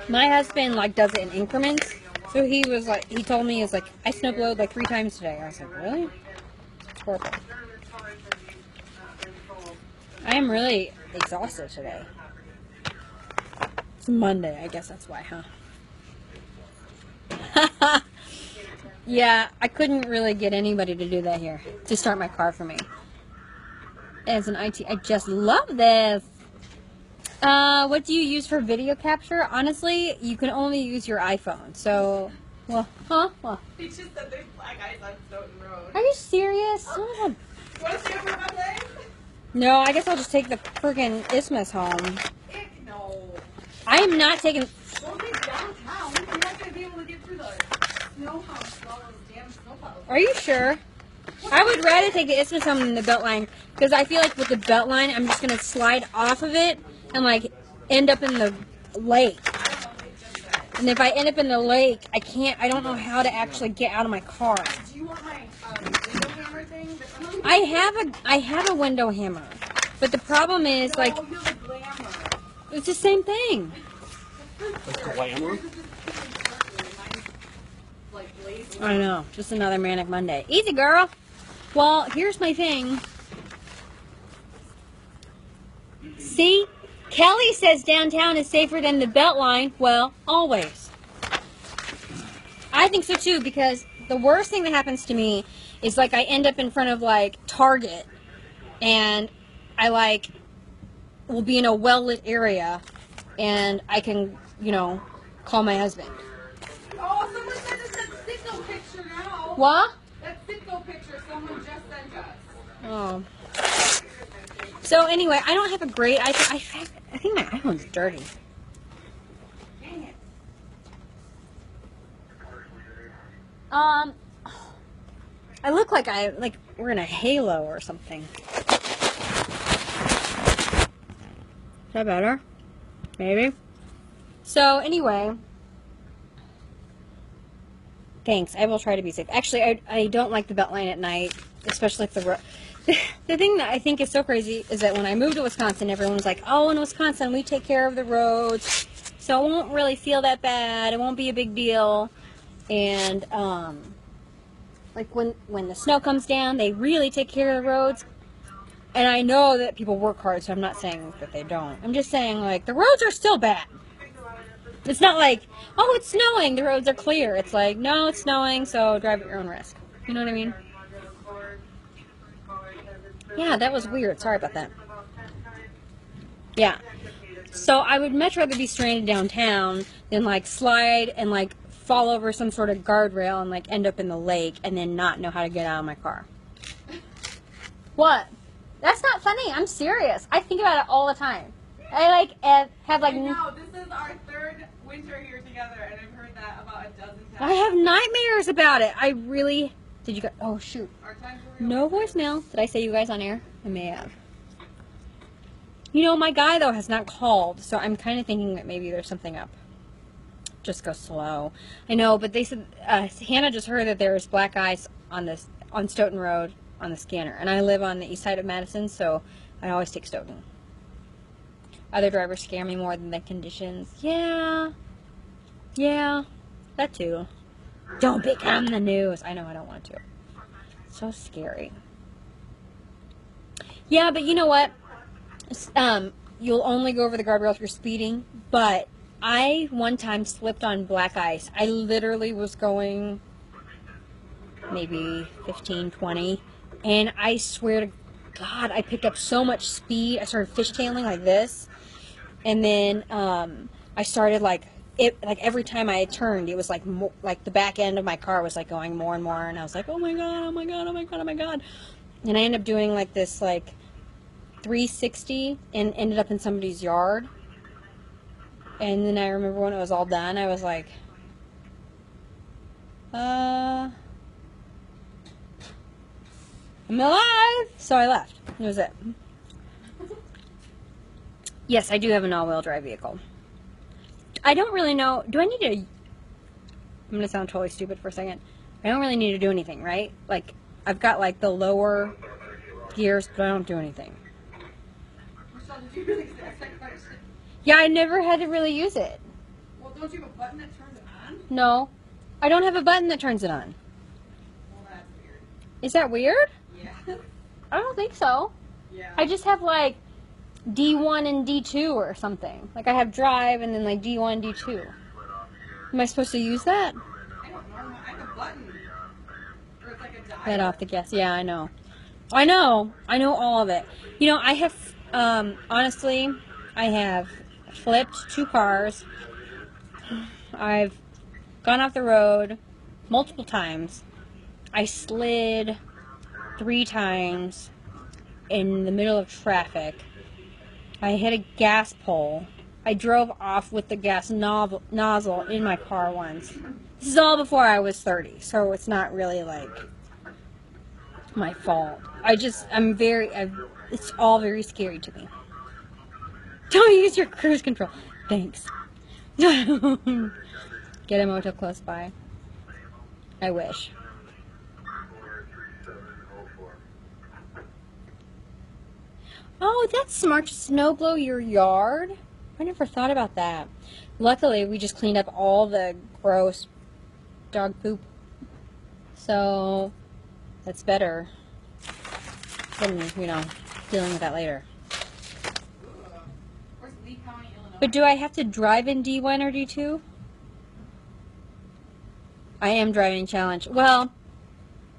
My husband does it in increments. So he told me I snowblowed 3 times today. I was like, really? It's horrible. I am really exhausted today. It's Monday, I guess that's why, huh? Yeah, I couldn't really get anybody to do that here, to start my car for me. As an IT, I just love this. What do you use for video capture? Honestly, you can only use your iPhone. So, well, huh? Well, He just said there's black ice on Stoughton Road. are you serious? Want to see over my leg? No, I guess I'll just take the friggin' Isthmus home. Ick, no. I am not taking. Don't get downtown. You're not going to be able to get through the snow house with all those damn snowplows. Are you sure? I would rather take the Isthmus home than the Beltline, because I feel like with the Beltline, I'm just gonna slide off of it and like end up in the lake. And if I end up in the lake, I don't know how to actually get out of my car. Do you want my window hammer thing? I have a window hammer, but the problem is like Oh, you're the glamour. it's the same thing. Glamour? Like blazing. I know, just another manic Monday. Easy, girl. Well, here's my thing. See? Kelly says downtown is safer than the Beltline. Well, always. I think so too, because the worst thing that happens to me is like I end up in front of like Target and I like will be in a well-lit area and I can, call my husband. Oh, someone sent us that Sitco picture now. What? That Sitco picture someone just sent us. Oh. So anyway, I don't have a great iPhone. I think my iPhone's dirty. Dang it. I look like we're in a halo or something. Is that better? Maybe. So anyway, thanks. I will try to be safe. Actually, I don't like the Beltline at night, especially if the road. The thing that I think is so crazy is that when I moved to Wisconsin, everyone's like, "Oh, in Wisconsin, we take care of the roads, so it won't really feel that bad. It won't be a big deal." And like when the snow comes down, they really take care of the roads. And I know that people work hard, so I'm not saying that they don't. I'm just saying, like, the roads are still bad. It's not like, oh, it's snowing, the roads are clear. It's like, no, it's snowing, so drive at your own risk. You know what I mean? Yeah, that was weird. Sorry about that. Yeah. So I would much rather be stranded downtown than, like, slide and, like, fall over some sort of guardrail and, like, end up in the lake and then not know how to get out of my car. What? That's not funny. I'm serious. I think about it all the time. I have I know, this is our third winter here together, and I've heard that about a dozen times. I have nightmares about it. I really. Did you guys? Oh shoot. Our times were real. No voicemail. Did I say you guys on air? I may have. My guy though has not called, so I'm kind of thinking that maybe there's something up. Just go slow. I know, but they said Hannah just heard that there's black ice on Stoughton Road on the scanner, and I live on the east side of Madison, so I always take Stoughton. Other drivers scare me more than the conditions. Yeah, that too. Don't become the news. I know I don't want to. So scary. Yeah, but you know what? You'll only go over the guardrail if you're speeding, but I one time slipped on black ice. I literally was going maybe 15, 20, and I swear to God, I picked up so much speed. I started fishtailing like this, and then I started like every time I turned, it was like like the back end of my car was like going more and more, and I was like, oh my God, oh my God, oh my God, oh my God, and I ended up doing like this like 360 and ended up in somebody's yard. And then I remember when it was all done, I was like, I'm alive! So I left. That was it. Yes, I do have an all-wheel drive vehicle. I don't really know, do I need to, I'm going to sound totally stupid for a second. I don't really need to do anything, right? Like, I've got like the lower gears, but I don't do anything. Michelle, did you really ask that question? Yeah, I never had to really use it. Well, don't you have a button that turns it on? No. I don't have a button that turns it on. Well, that's weird. Is that weird? Yeah. I don't think so. Yeah. I just have like D1 and D2 or something. Like I have drive and then like D1, D2. Am I supposed to use that? I don't know. I have a button. Or it's like a dial. Let off the gas. Yeah, I know. I know all of it. You know, I have, honestly, I have flipped 2 cars. I've gone off the road multiple times. I slid 3 times in the middle of traffic. I hit a gas pole. I drove off with the gas nozzle in my car once. This is all before I was 30, so it's not really like my fault. it's all very scary to me. Don't use your cruise control. Thanks. Get a motel close by. I wish. Oh, that's smart to snow blow your yard. I never thought about that. Luckily, we just cleaned up all the gross dog poop. So, that's better than, dealing with that later. Where's Lee County, Illinois? But do I have to drive in D1 or D2? I am driving challenge. Well,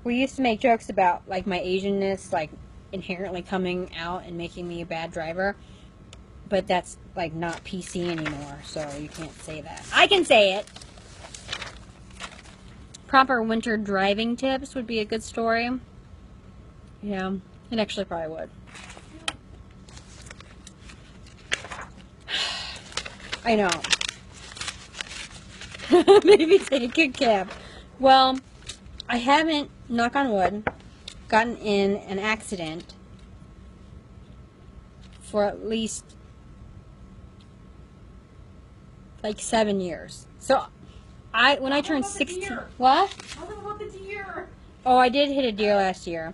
we used to make jokes about, like, my Asianness, like, inherently coming out and making me a bad driver. But that's, like, not PC anymore, so you can't say that. I can say it! Proper winter driving tips would be a good story. Yeah, it actually probably would. I know. Maybe take a cab. Well, I haven't, knock on wood, gotten in an accident for at least like 7 years. So when I turned 16, what? Tell them about the deer. Oh, I did hit a deer last year.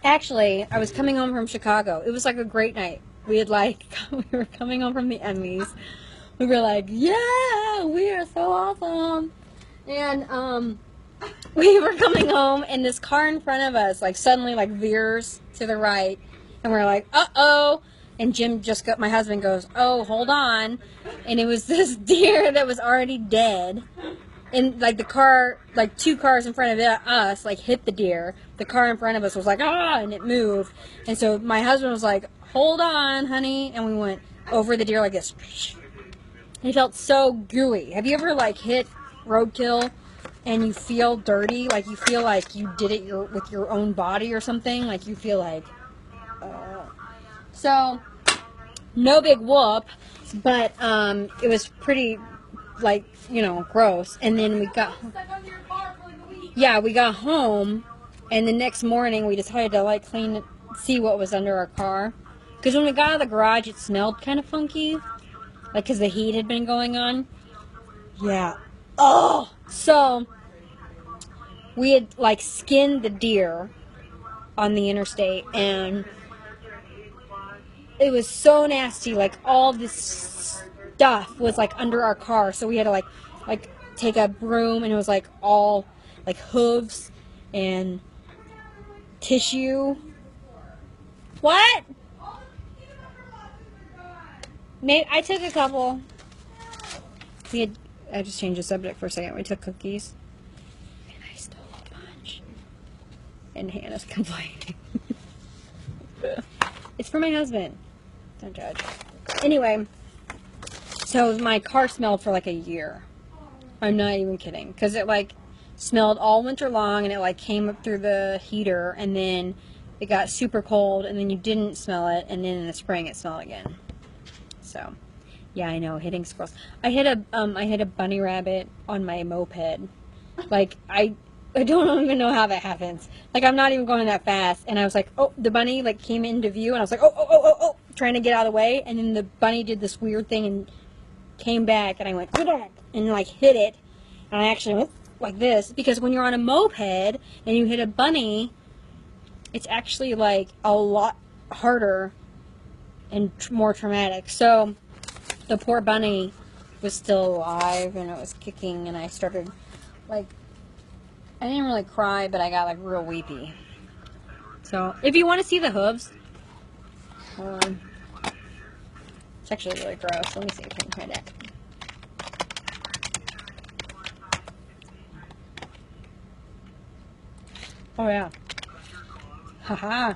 Actually, I was coming home from Chicago. It was like a great night. We were coming home from the Emmys. We were like, yeah, we are so awesome. And we were coming home, and this car in front of us, like, suddenly, like, veers to the right. And we're like, uh-oh. And Jim my husband goes, oh, hold on. And it was this deer that was already dead. And, like, the car, like, 2 cars in front of us, like, hit the deer. The car in front of us was like, ah, and it moved. And so my husband was like, hold on, honey. And we went over the deer like this. It felt so gooey. Have you ever, like, hit roadkill and you feel dirty? Like, you feel like you did it with your own body or something? Like, you feel like, So, no big whoop, but it was pretty, like, gross. And then we got home, and the next morning we decided to, like, see what was under our car. Because when we got out of the garage, it smelled kind of funky, like, because the heat had been going on. Yeah. Oh! So, we had, like, skinned the deer on the interstate, and it was so nasty. Like, all this stuff was, like, under our car. So we had to, like take a broom, and it was, like, all, like, hooves and tissue. What? Maybe I took a couple. I just changed the subject for a second. We took cookies, and I stole a bunch. And Hannah's complaining. It's for my husband. Don't judge. Anyway, so my car smelled for like a year. I'm not even kidding. Because it, like, smelled all winter long, and it, like, came up through the heater, and then it got super cold, and then you didn't smell it, and then in the spring it smelled again. So, yeah, I know, hitting squirrels. I hit a bunny rabbit on my moped. Like, I don't even know how that happens. Like, I'm not even going that fast, and I was like, oh, the bunny, like, came into view, and I was like, oh, trying to get out of the way, and then the bunny did this weird thing and came back, and I went, and, like, hit it, and I actually went like this, because when you're on a moped and you hit a bunny, it's actually, like, a lot harder and more traumatic. So the poor bunny was still alive, and it was kicking, and I started, like, I didn't really cry, but I got, like, real weepy. So if you want to see the hooves, It's actually really gross. Let me see if I can find it. Oh yeah. Haha.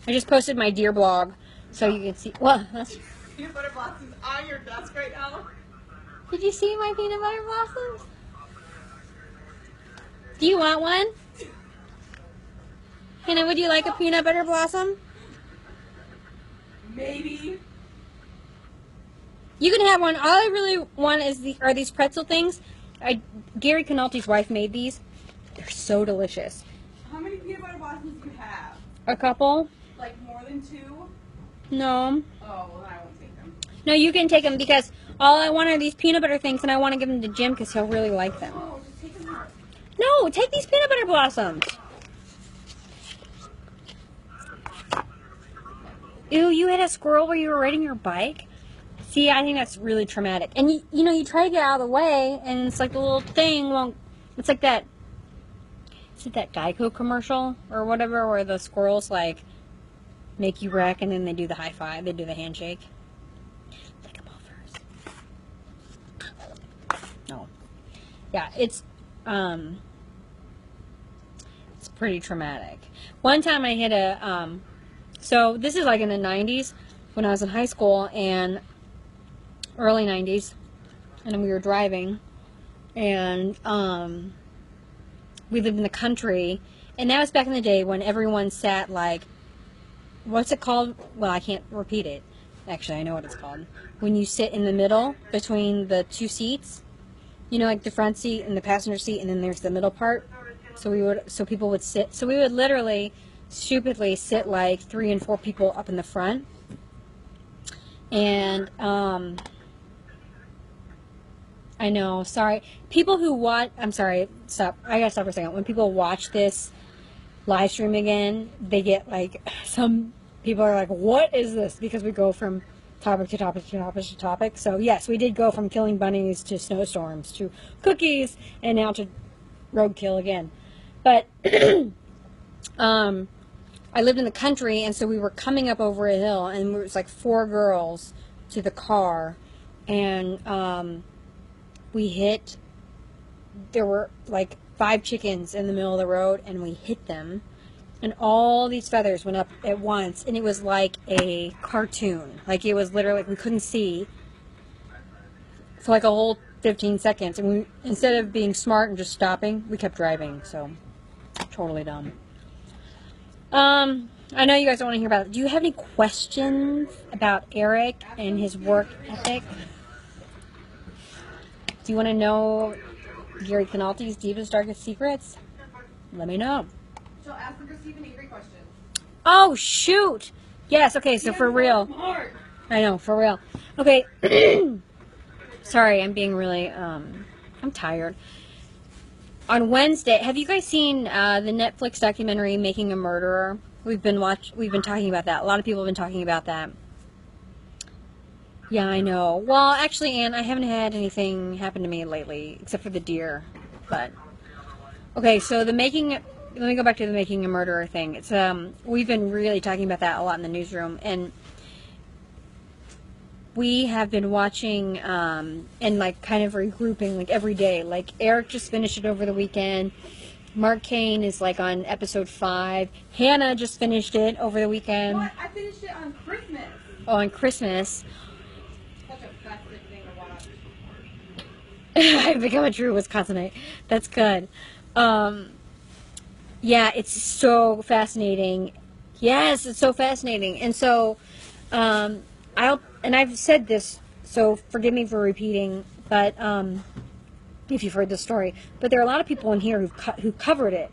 I just posted my deer blog, so you can see. What? Peanut butter blossoms on your desk right now. Did you see my peanut butter blossoms? Do you want one? Hannah, would you like a peanut butter blossom? Maybe. You can have one. All I really want are these pretzel things. Gary Canalti's wife made these. They're so delicious. How many peanut butter blossoms do you have? A couple? Like more than 2? No. Oh, well then I won't take them. No, you can take them because all I want are these peanut butter things, and I want to give them to Jim because he'll really like them. Oh, just take them out. No, take these peanut butter blossoms. Ew, you hit a squirrel while you were riding your bike? See, I think that's really traumatic. And you know, you try to get out of the way, and it's like the little thing won't. It's like that. Is it that Geico commercial or whatever, where the squirrels like make you wreck, and then they do the high five, they do the handshake. Lick them all first. No. Yeah, it's pretty traumatic. One time I hit a so this is like in the 90s when I was in high school and early 90s, and we were driving, and we lived in the country, and that was back in the day when everyone sat like, what's it called? Well, I can't repeat it. Actually, I know what it's called. When you sit in the middle between the two seats, you know, like the front seat and the passenger seat, and then there's the middle part. So people would sit. So we would literally, stupidly sit like 3 and 4 people up in the front. And I know, sorry. People who watch, I'm sorry, stop. I gotta stop for a second. When people watch this live stream again, they get like, some people are like, what is this? Because we go from topic to topic to topic to topic. So yes, we did go from killing bunnies to snowstorms to cookies and now to roadkill again. But I lived in the country, and so we were coming up over a hill, and it was like 4 girls to the car, and there were like 5 chickens in the middle of the road, and we hit them, and all these feathers went up at once, and it was like a cartoon. Like, it was literally, we couldn't see for like a whole 15 seconds, and we, instead of being smart and just stopping, we kept driving. So totally dumb. I know you guys don't want to hear about it. Do you have any questions about Eric and his work ethic? Do you want to know Gary Canalti's deepest, darkest secrets? Let me know. She'll ask the Stephen Avery question. Oh, shoot! Yes, okay, so for real. I know, for real. Okay. Sorry, I'm being really, I'm tired. On Wednesday, have you guys seen the Netflix documentary Making a Murderer? We've been talking about that. A lot of people have been talking about that. Yeah, I know. Well, actually, Ann, I haven't had anything happen to me lately, except for the deer. But okay, so let me go back to the Making a Murderer thing. It's we've been really talking about that a lot in the newsroom, and we have been watching and like kind of regrouping like every day. Like Eric just finished it over the weekend. Mark Kane is like on episode 5. Hannah just finished it over the weekend. What? I finished it on Christmas. Oh, on Christmas. Such a festive thing to watch. I've become a true Wisconsinite. That's good. Yeah, it's so fascinating. Yes, it's so fascinating. And so, I've said this, so forgive me for repeating, but if you've heard the story, but there are a lot of people in here who covered it.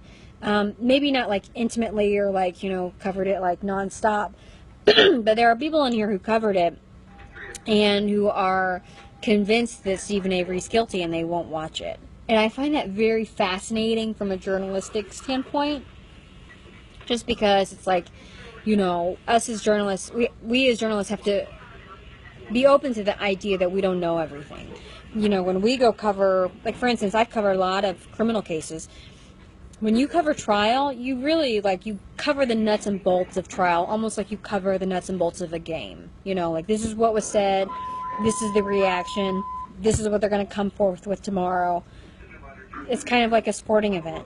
Maybe not like intimately or like, you know, covered it like nonstop, but there are people in here who covered it and who are convinced that Stephen Avery's guilty and they won't watch it. And I find that very fascinating from a journalistic standpoint, just because it's like, you know, us as journalists, we as journalists have to be open to the idea that we don't know everything. You know, when we go cover, like for instance, I cover a lot of criminal cases, when you cover trial, you really, like, you cover the nuts and bolts of trial, almost like you cover the nuts and bolts of a game. You know, like, this is what was said, this is the reaction, this is what they're going to come forth with tomorrow. It's kind of like a sporting event.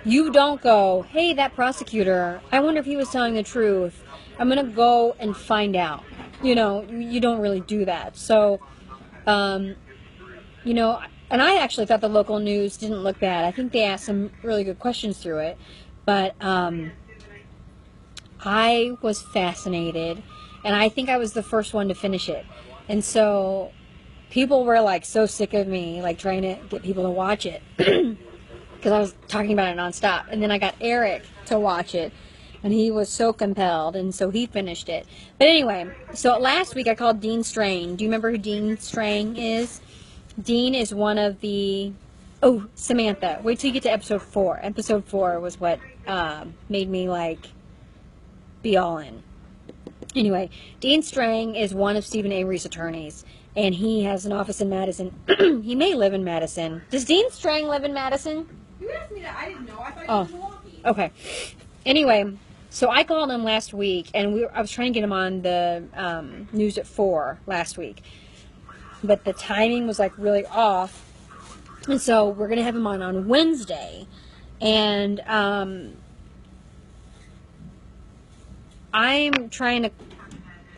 You don't go, hey, that prosecutor, I wonder if he was telling the truth. I'm going to go and find out. You know, you don't really do that. So, you know, and I actually thought the local news didn't look bad. I think they asked some really good questions through it. But I was fascinated, and I think I was the first one to finish it. And so people were, like, so sick of me, like, trying to get people to watch it. Because I was talking about it nonstop. And then I got Eric to watch it, and he was so compelled, and so he finished it. But anyway, so last week I called Dean Strang. Do you remember who Dean Strang is? Dean is one of the... Oh, Samantha. Wait till you get to episode 4. Episode 4 was what made me, like, be all in. Anyway, Dean Strang is one of Stephen Avery's attorneys, and he has an office in Madison. He may live in Madison. Does Dean Strang live in Madison? You asked me that. I didn't know. I thought you Oh, were in Milwaukee. okay. Anyway, so I called him last week, and I was trying to get him on the news at 4 last week. But the timing was, like, really off. And so we're going to have him on Wednesday. And I'm trying to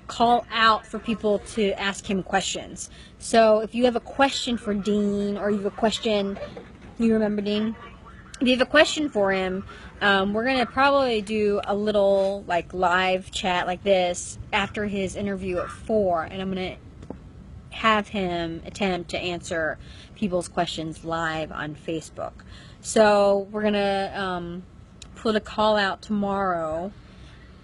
call out for people to ask him questions. So if you have a question for Dean, or you have a question, you remember Dean? If you have a question for him, we're going to probably do a little, like, live chat like this after his interview at 4, and I'm going to have him attempt to answer people's questions live on Facebook. So we're going to put a call out tomorrow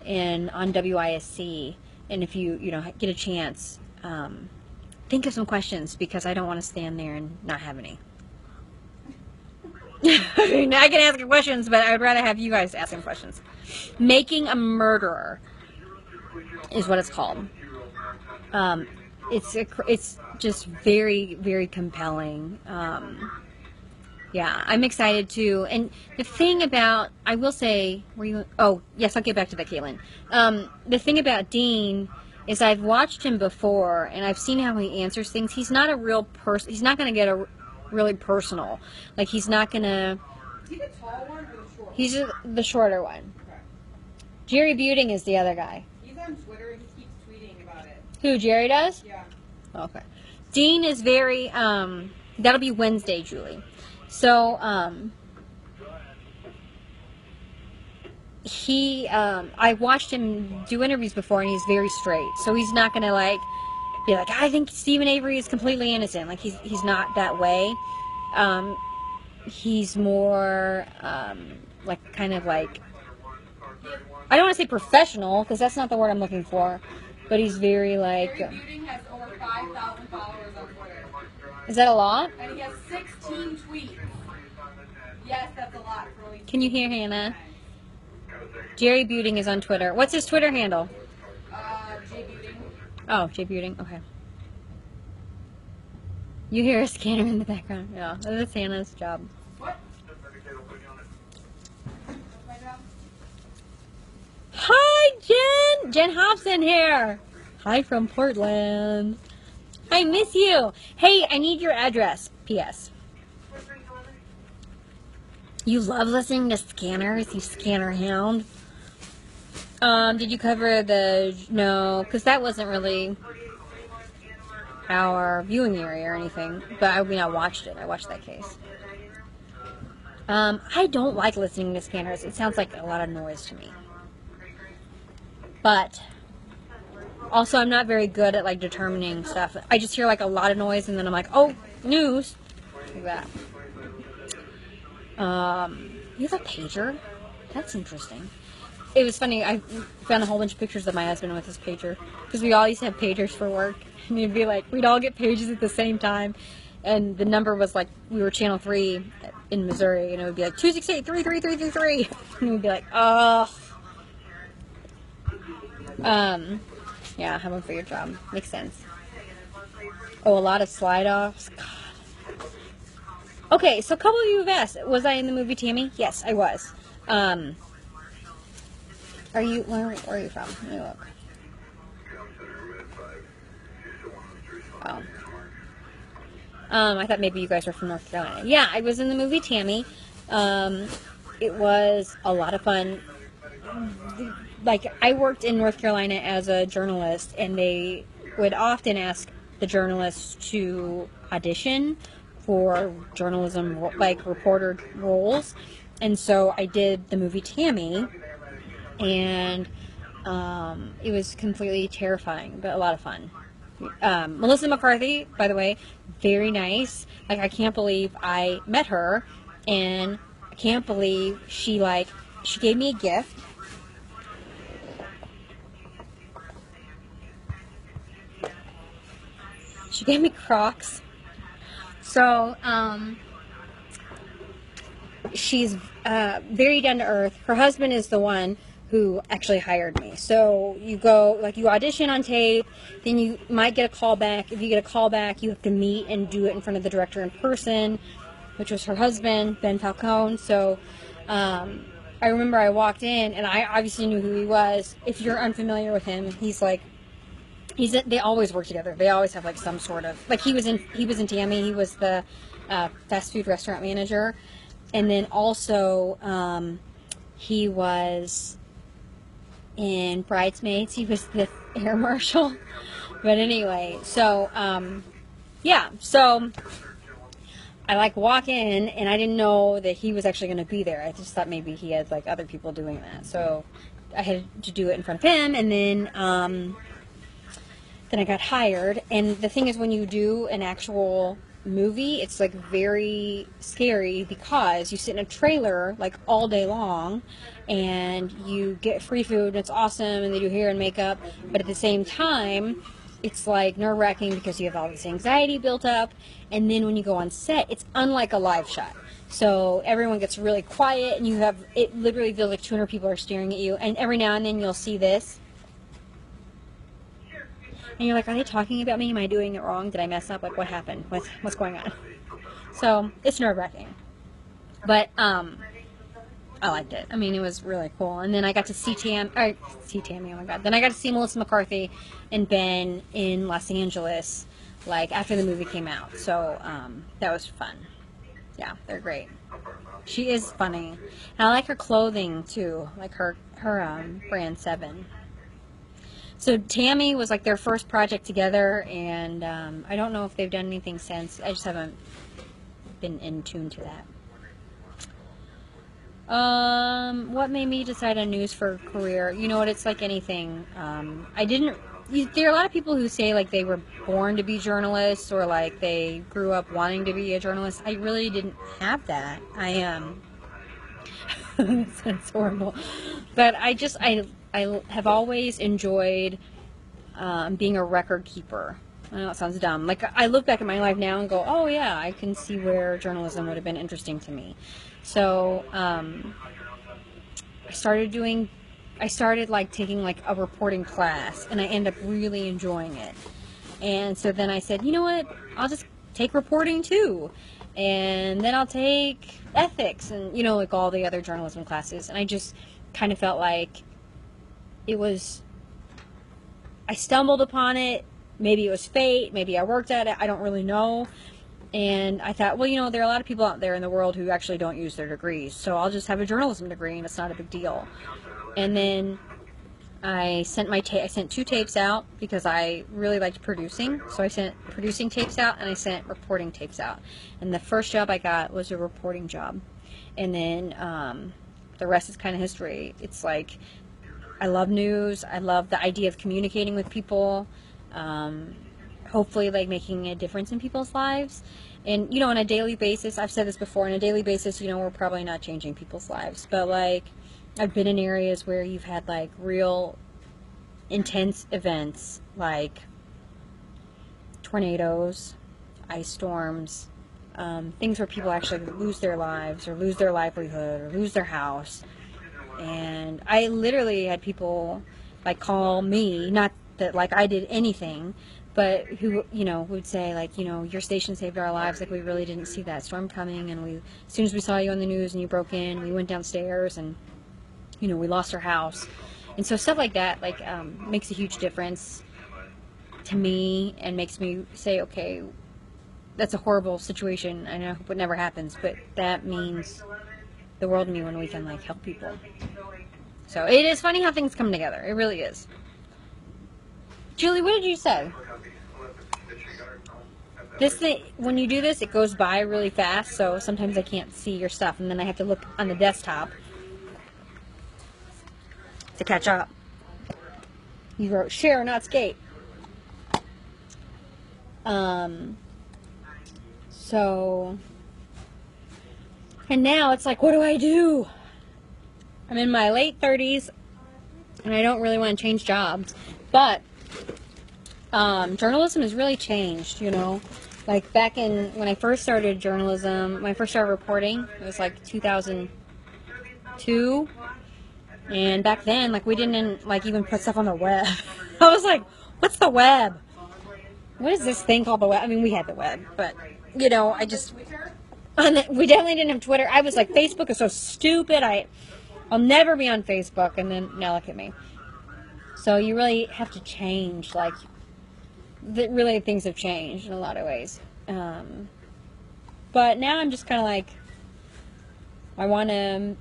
on WISC, and if you get a chance, think of some questions, because I don't want to stand there and not have any. I mean, I can ask questions, but I would rather have you guys asking questions. Making a Murderer is what it's called. It's just very, very compelling. Yeah, I'm excited too. And the thing about, I will say, oh, yes, I'll get back to that, Caitlin. The thing about Dean is I've watched him before, and I've seen how he answers things. He's not a real person. He's not going to get really personal. Like, he's not going to... Is he the tall one or the short one? He's the shorter one. Okay. Jerry Buting is the other guy. He's on Twitter and he keeps tweeting about it. Who, Jerry does? Yeah. Okay. Dean is very, that'll be Wednesday, Julie. So, I watched him do interviews before, and he's very straight. So he's not gonna, like, be like, I think Stephen Avery is completely innocent. Like, he's not that way. He's more, like, kind of like, I don't want to say professional, because that's not the word I'm looking for, but he's very, like... Jerry Buting has over 5,000 followers on Twitter. Is that a lot? And he has 16 tweets. Yes, that's a lot for only... Can you hear Hannah? Jerry Buting is on Twitter. What's his Twitter handle? Jay Buting. Oh, Jay Buting. Okay. You hear a scanner in the background. Yeah, that's Hannah's job. What? What's my job? Hi, Jen! Jen Hobson here. Hi from Portland. I miss you. Hey, I need your address. P.S. You love listening to scanners, you scanner hound. Did you cover no, because that wasn't really our viewing area or anything. But I mean, I watched it. I watched that case. I don't like listening to scanners. It sounds like a lot of noise to me. But also, I'm not very good at, like, determining stuff. I just hear, like, a lot of noise, and then I'm like, oh, news. Like that. You have a pager? That's interesting. It was funny. I found a whole bunch of pictures of my husband with his pager, because we all used to have pagers for work. And it'd be like, we'd all get pages at the same time. And the number was like, we were channel 3 in Missouri, and it would be like 268-33333. And we'd be like, oh. Yeah, have one for your job. Makes sense. Oh, a lot of slide offs. God. Okay, so a couple of you have asked, was I in the movie Tammy? Yes, I was. Are you, where are you from? Let me look. Oh. I thought maybe you guys were from North Carolina. Yeah, I was in the movie Tammy. It was a lot of fun. Like, I worked in North Carolina as a journalist, and they would often ask the journalists to audition for journalism, like reporter roles. And so I did the movie Tammy, and it was completely terrifying, but a lot of fun. Melissa McCarthy, by the way, very nice. Like, I can't believe I met her, and I can't believe she gave me a gift. She gave me Crocs. So, she's very down to earth. Her husband is the one who actually hired me. So you go, like, you audition on tape, then you might get a call back. If you get a call back, you have to meet and do it in front of the director in person, which was her husband, Ben Falcone. So I remember I walked in, and I obviously knew who he was. If you're unfamiliar with him, they always work together. They always have like some sort of, like, he was in Tammy. He was the fast food restaurant manager, and then also he was in Bridesmaids. He was the air marshal. But anyway, so yeah, so I like walk in, and I didn't know that he was actually going to be there. I just thought maybe he had like other people doing that. So I had to do it in front of him, and then I got hired. And the thing is, when you do an actual movie, it's like very scary because you sit in a trailer like all day long, and you get free food, and it's awesome, and they do hair and makeup, but at the same time it's like nerve-wracking because you have all this anxiety built up. And then when you go on set, it's unlike a live shot, so everyone gets really quiet, and it literally feels like 200 people are staring at you, and every now and then you'll see this, and you're like, are they talking about me? Am I doing it wrong? Did I mess up? Like, what happened? What's going on? So it's nerve-wracking. But I liked it. I mean, it was really cool. And then I got to see Tammy, oh my God. Then I got to see Melissa McCarthy and Ben in Los Angeles, like, after the movie came out. So that was fun. Yeah, they're great. She is funny. And I like her clothing, too. Like her brand 7. So Tammy was like their first project together, and I don't know if they've done anything since. I just haven't been in tune to that. What made me decide on news for a career? You know what, it's like anything. There are a lot of people who say like they were born to be journalists, or like they grew up wanting to be a journalist. I really didn't have that. That's horrible. But I have always enjoyed being a record keeper. I know it sounds dumb. Like, I look back at my life now and go, oh yeah, I can see where journalism would have been interesting to me. So I started like taking like a reporting class, and I ended up really enjoying it. And so then I said, you know what, I'll just take reporting too. And then I'll take ethics and, you know, like all the other journalism classes. And I just kind of felt like I stumbled upon it. Maybe it was fate. Maybe I worked at it. I don't really know. And I thought, well, you know, there are a lot of people out there in the world who actually don't use their degrees. So I'll just have a journalism degree, and it's not a big deal. And then I sent 2 tapes out because I really liked producing. So I sent producing tapes out, and I sent reporting tapes out. And the first job I got was a reporting job. And then the rest is kind of history. It's like, I love news. I love the idea of communicating with people. Hopefully, like, making a difference in people's lives. And, you know, on a daily basis, I've said this before, on a daily basis, you know, we're probably not changing people's lives. But, like, I've been in areas where you've had, like, real intense events, like tornadoes, ice storms, things where people actually lose their lives or lose their livelihood or lose their house. And I literally had people like call me, not that like I did anything, but who, you know, would say like, you know, your station saved our lives. Like we really didn't see that storm coming, and as soon as we saw you on the news and you broke in, we went downstairs and, you know, we lost our house. And so stuff like that, like, makes a huge difference to me and makes me say, okay, that's a horrible situation, and I hope it never happens, but that means the world to me when we can, like, help people. So it is funny how things come together. It really is. Julie, what did you say? This thing, when you do this, it goes by really fast, so sometimes I can't see your stuff, and then I have to look on the desktop to catch up. You wrote share, not skate. So, and now it's like, what do I do? I'm in my late 30s, and I don't really want to change jobs, but journalism has really changed, you know. Like back in, when I first started journalism, when I first started reporting, it was like 2002, and back then, like, we didn't, like, even put stuff on the web. I was like, what's the web? What is this thing called the web? I mean, we had the web, but, you know, we definitely didn't have Twitter. I was like, Facebook is so stupid. I'll never be on Facebook. And then now look at me. So you really have to change. Like, really things have changed in a lot of ways. But now I'm just kind of like, I want to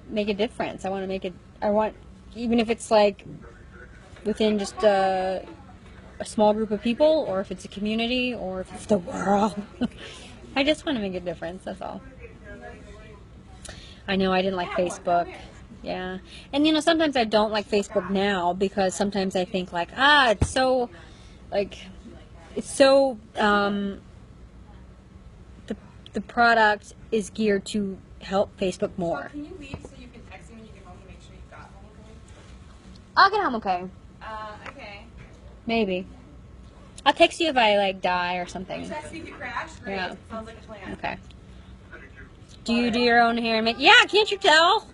make a difference. I want, even if it's like within just a small group of people, or if it's a community, or if it's the world. I just want to make a difference, that's all. I know I didn't like Facebook. Yeah. And, you know, sometimes I don't like Facebook now, because sometimes I think, like, it's so, the product is geared to help Facebook more. Can you leave so you can text me when you get home to make sure you got home okay? I'll get home okay. Okay. Maybe. I'll text you if I, like, die or something. Text me if you crash. Great. Yeah. Sounds like a plan. Okay. Do you do your own hair and make... Yeah, can't you tell?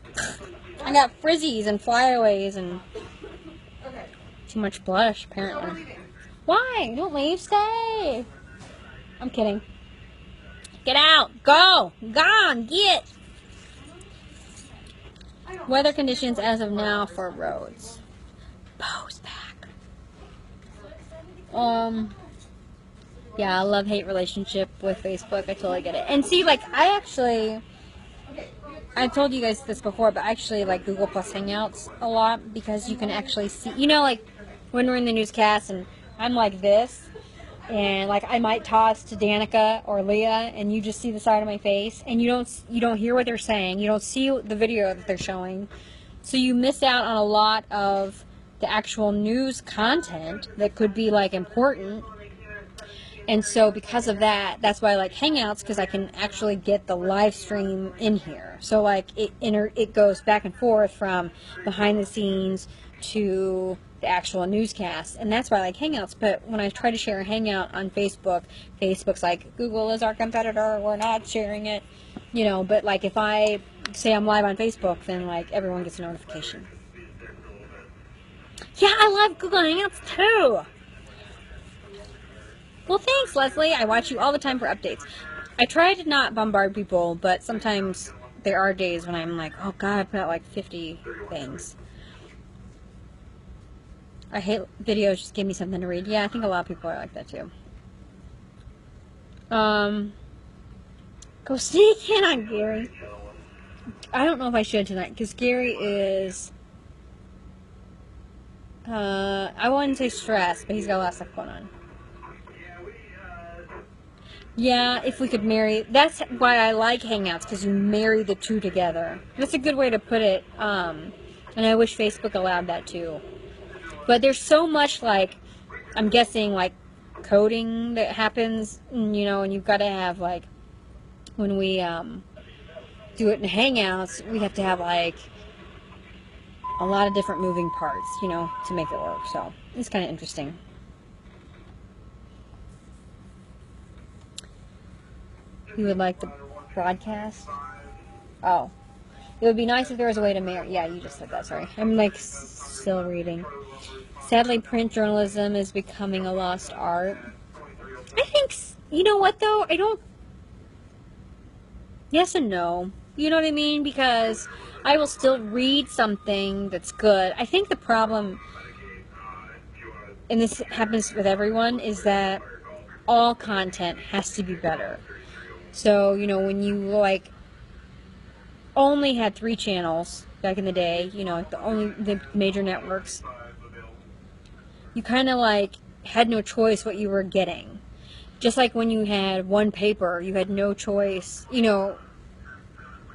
I got frizzies and flyaways and Okay. too much blush, So apparently. we're leaving. Why? Don't leave. Stay. I'm kidding. Get out. Go. Gone. Get. Weather conditions as of now for roads. Bo's back. Yeah, I love-hate relationship with Facebook. I totally get it. And see, like, I've told you guys this before, but I actually like Google Plus Hangouts a lot, because you can actually see, you know, like when we're in the newscast and I'm like this, and like I might toss to Danica or Leah, and you just see the side of my face, and you don't hear what they're saying, you don't see the video that they're showing, so you miss out on a lot of the actual news content that could be like important. And so because of that, that's why I like Hangouts, because I can actually get the live stream in here. So like it goes back and forth from behind the scenes to the actual newscast. And that's why I like Hangouts. But when I try to share a Hangout on Facebook, Facebook's like, Google is our competitor, we're not sharing it. You know, but like if I say I'm live on Facebook, then like everyone gets a notification. Yeah, I love Google Hangouts too. Well, thanks, Leslie. I watch you all the time for updates. I try to not bombard people, but sometimes there are days when I'm like, oh God, I put out like 50 things. I hate videos, just give me something to read. Yeah, I think a lot of people are like that too. Go sneak in on Gary. I don't know if I should tonight, because Gary is... I wouldn't say stressed, but he's got a lot of stuff going on. Yeah, if we could marry... That's why I like Hangouts, because you marry the two together. That's a good way to put it. And I wish Facebook allowed that too. But there's so much, like, I'm guessing, like, coding that happens, you know, and you've got to have, like, when we do it in Hangouts, we have to have, like, a lot of different moving parts, you know, to make it work. So it's kind of interesting. You would like the broadcast? Oh. It would be nice if there was a way to marry. Yeah, you just said that. Sorry, I'm like still reading. Sadly, print journalism is becoming a lost art. I think, you know what though? I don't. Yes and no. You know what I mean? Because I will still read something that's good. I think the problem, and this happens with everyone, is that all content has to be better. So, you know, when you like only had 3 channels back in the day, you know, the major networks, you kind of like had no choice what you were getting. Just like when you had one paper, you had no choice, you know,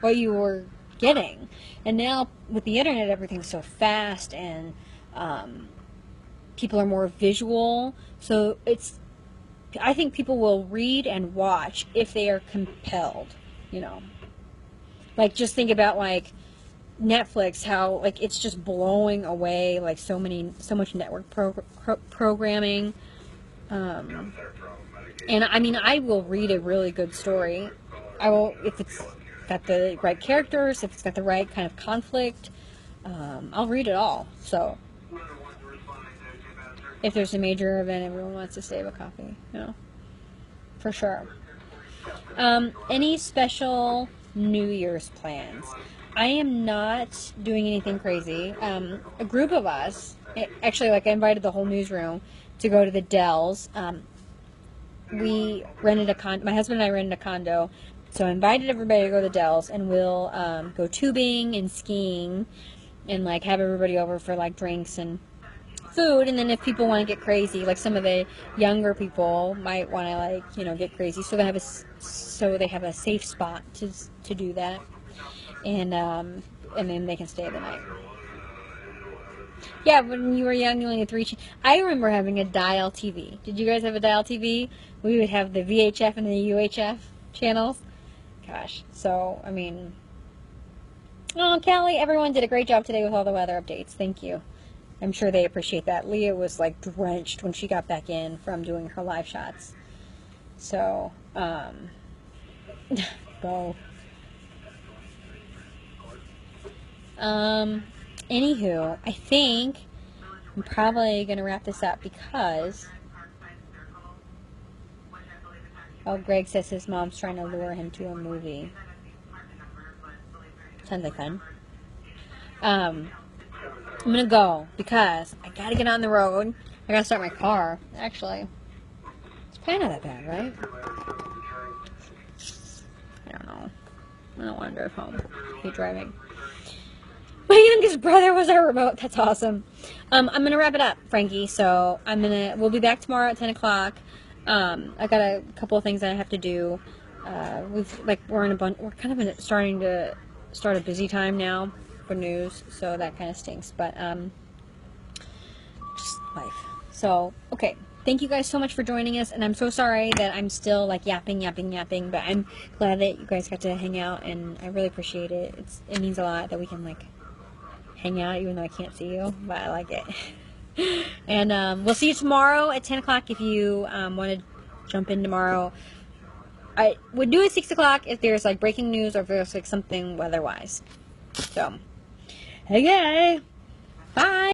what you were getting. And now with the internet, everything's so fast, and people are more visual. So I think people will read and watch if they are compelled, you know. Like, just think about like Netflix, how like it's just blowing away like so much network programming. And I mean, I will read a really good story. I will, if it's got the right characters, if it's got the right kind of conflict, I'll read it all. So if there's a major event, everyone wants to save a copy, you know, for sure. Any special New Year's plans? I am not doing anything crazy. A group of us, actually, like I invited the whole newsroom to go to the Dells. We rented my husband and I rented a condo, so I invited everybody to go to the Dells, and we'll go tubing and skiing, and like have everybody over for like drinks and food. And then if people want to get crazy, like some of the younger people might want to like, you know, get crazy, so they have a safe spot to do that, and then they can stay the night. Yeah, when you were young, you only had 3 I remember having a dial TV. Did you guys have a dial TV? We would have the VHF and the UHF channels. Gosh, so, I mean... Oh, Callie, everyone did a great job today with all the weather updates. Thank you. I'm sure they appreciate that. Leah was, like, drenched when she got back in from doing her live shots. So, go. Anywho, I think I'm probably going to wrap this up because... Oh, Greg says his mom's trying to lure him to a movie. Sounds like fun. I'm going to go because I got to get on the road. I got to start my car, actually. It's probably not that bad, right? I don't know. I don't want to drive home. I hate driving. My youngest brother was our remote. That's awesome. I'm gonna wrap it up, Frankie. So we'll be back tomorrow at 10 o'clock. I got a couple of things that I have to do. We're kind of starting to start a busy time now for news, so that kind of stinks. But just life. So okay. Thank you guys so much for joining us, and I'm so sorry that I'm still like yapping, but I'm glad that you guys got to hang out, and I really appreciate it. It means a lot that we can like hang out even though I can't see you, but I like it. And we'll see you tomorrow at 10 o'clock if you want to jump in tomorrow. I would do it 6 o'clock if there's like breaking news or if there's like something weather-wise. So, okay, bye.